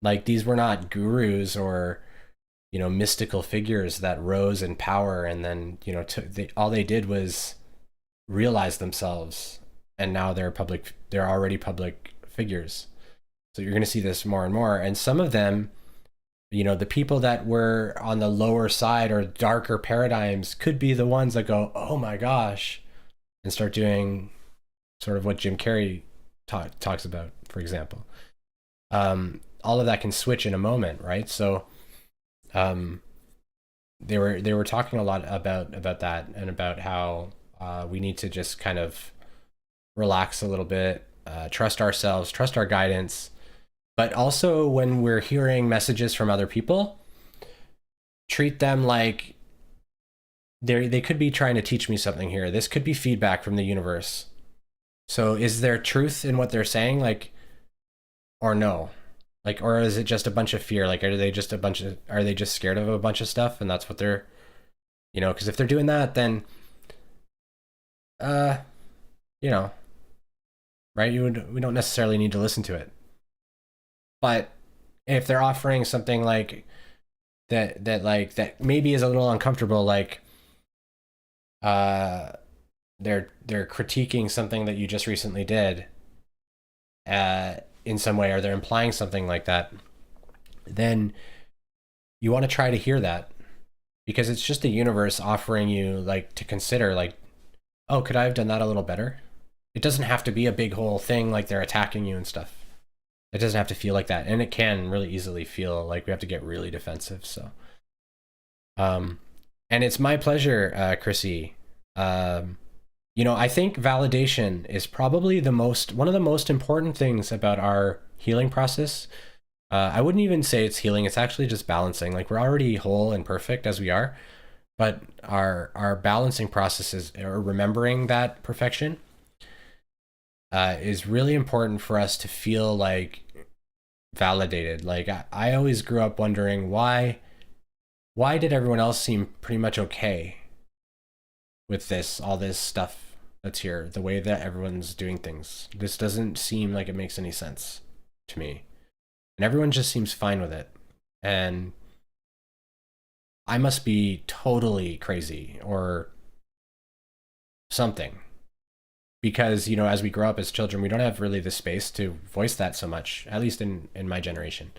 Like these were not gurus or mystical figures that rose in power and then all they did was realize themselves, and now they're already public figures. So you're going to see this more and more, and some of them, the people that were on the lower side or darker paradigms could be the ones that go, oh my gosh, and start doing sort of what Jim Carrey talks about, for example. All of that can switch in a moment, right? So they were talking a lot about that, and about how we need to just kind of relax a little bit, trust ourselves, trust our guidance, but also when we're hearing messages from other people, treat them like they could be trying to teach me something here. This could be feedback from the universe. So is there truth in what they're saying, like, or no? Like, or is it just a bunch of fear? Like, are they just scared of a bunch of stuff, and that's what they're, because if they're doing that, then, uh, you know, right? We don't necessarily need to listen to it. But if they're offering something like that maybe is a little uncomfortable, like, uh, they're critiquing something that you just recently did, in some way, or they're implying something like that, then you want to try to hear that, because it's just the universe offering you, like, to consider, like, oh, could I have done that a little better? It doesn't have to be a big whole thing like they're attacking you and stuff. It doesn't have to feel like that, and it can really easily feel like we have to get really defensive. So, and it's my pleasure, Chrissy. I think validation is probably one of the most important things about our healing process. I wouldn't even say it's healing; it's actually just balancing. Like, we're already whole and perfect as we are, but our balancing processes, or remembering that perfection, is really important for us to feel like validated. Like, I always grew up wondering why did everyone else seem pretty much okay with all this stuff that's here, the way that everyone's doing things. This doesn't seem like it makes any sense to me, and everyone just seems fine with it, and I must be totally crazy or something, because as we grow up as children, we don't have really the space to voice that so much, at least in my generation,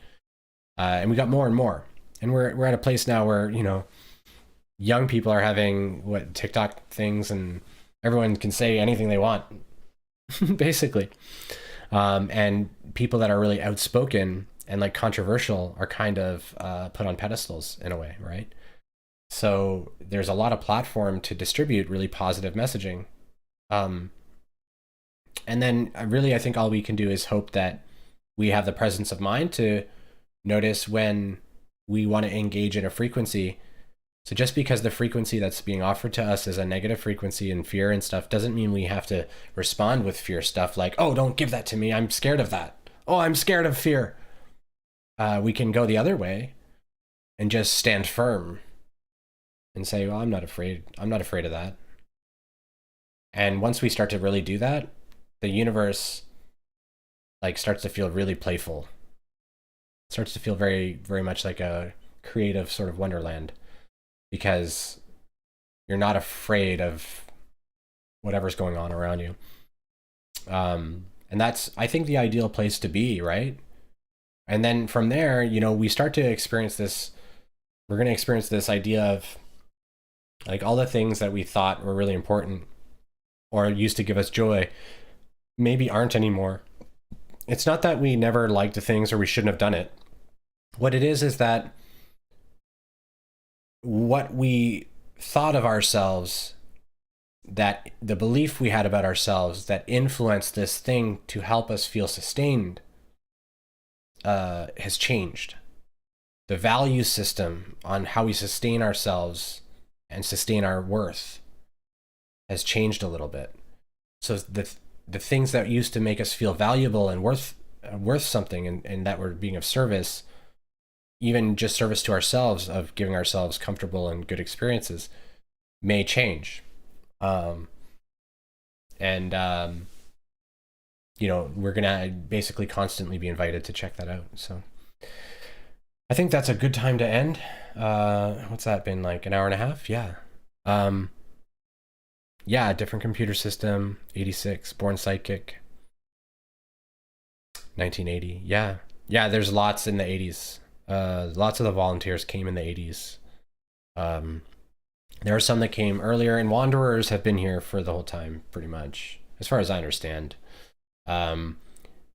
and we got more and more, and we're at a place now where young people are having TikTok things, and everyone can say anything they want, basically, and people that are really outspoken and like controversial are kind of put on pedestals in a way, right? So there's a lot of platform to distribute really positive messaging. And then really, I think all we can do is hope that we have the presence of mind to notice when we want to engage in a frequency. So just because the frequency that's being offered to us is a negative frequency and fear and stuff doesn't mean we have to respond with fear stuff like, oh, don't give that to me, I'm scared of that. Oh, I'm scared of fear. We can go the other way and just stand firm and say, well, I'm not afraid of that. And once we start to really do that, the universe like starts to feel really playful. It starts to feel very, very much like a creative sort of wonderland, because you're not afraid of whatever's going on around you. And that's, I think, the ideal place to be, right? And then from there, you know, we start to experience this, we're going to experience this idea of like all the things that we thought were really important or used to give us joy maybe aren't anymore. It's not that we never liked the things or we shouldn't have done it. What it is that what we thought of ourselves, that the belief we had about ourselves that influenced this thing to help us feel sustained, has changed. The value system on how we sustain ourselves and sustain our worth has changed a little bit. So the things that used to make us feel valuable and worth something, and that we're being of service, even just service to ourselves, of giving ourselves comfortable and good experiences, may change. You know, we're gonna basically constantly be invited to check that out. So I think that's a good time to end. What's that been, like an hour and a half? Yeah. Yeah, different computer system, 86, born psychic, 1980. Yeah. Yeah, there's lots in the 80s. Lots of the volunteers came in the 80s. There are some that came earlier, and Wanderers have been here for the whole time, pretty much, as far as I understand.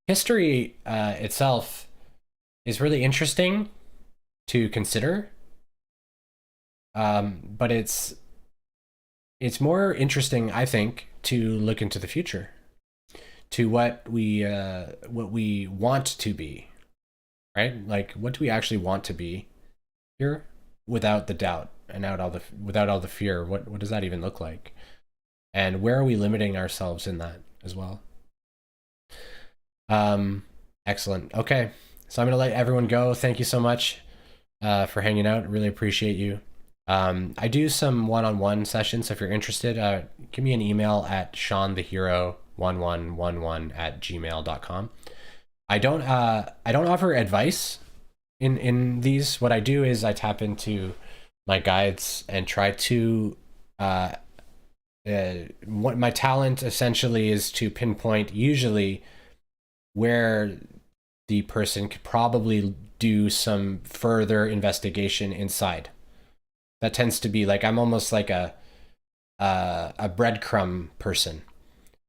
History itself is really interesting to consider, but it's more interesting, I think, to look into the future, to what we want to be, right? Like, what do we actually want to be here, without the doubt and without all the fear? What does that even look like? And where are we limiting ourselves in that as well? Excellent. Okay, so I'm gonna let everyone go. Thank you so much for hanging out. Really appreciate you. I do some one-on-one sessions, so if you're interested, give me an email at seantheHero1111@gmail.com. I don't offer advice in these. What I do is I tap into my guides and try to what my talent essentially is to pinpoint usually where the person could probably do some further investigation inside. That tends to be like, I'm almost like a breadcrumb person,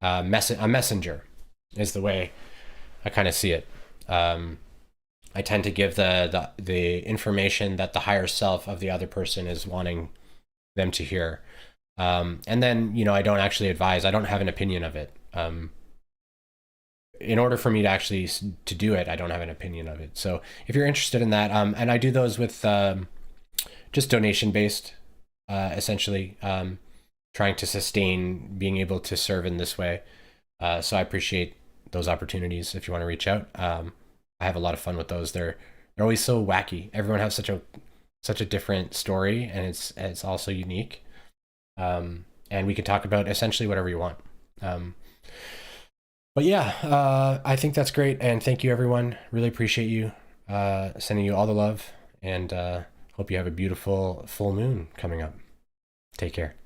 a messenger is the way I kind of see it. I tend to give the information that the higher self of the other person is wanting them to hear, and then, you know, I don't actually advise. I don't have an opinion of it. In order for me to actually to do it, I don't have an opinion of it. So if you're interested in that, and I do those with just donation based, essentially, trying to sustain being able to serve in this way. So I appreciate those opportunities. If you want to reach out, I have a lot of fun with those. They're always so wacky. Everyone has such a different story, and it's also unique. And we can talk about essentially whatever you want. But yeah, I think that's great. And thank you, everyone. Really appreciate you. Sending you all the love, and hope you have a beautiful full moon coming up. Take care.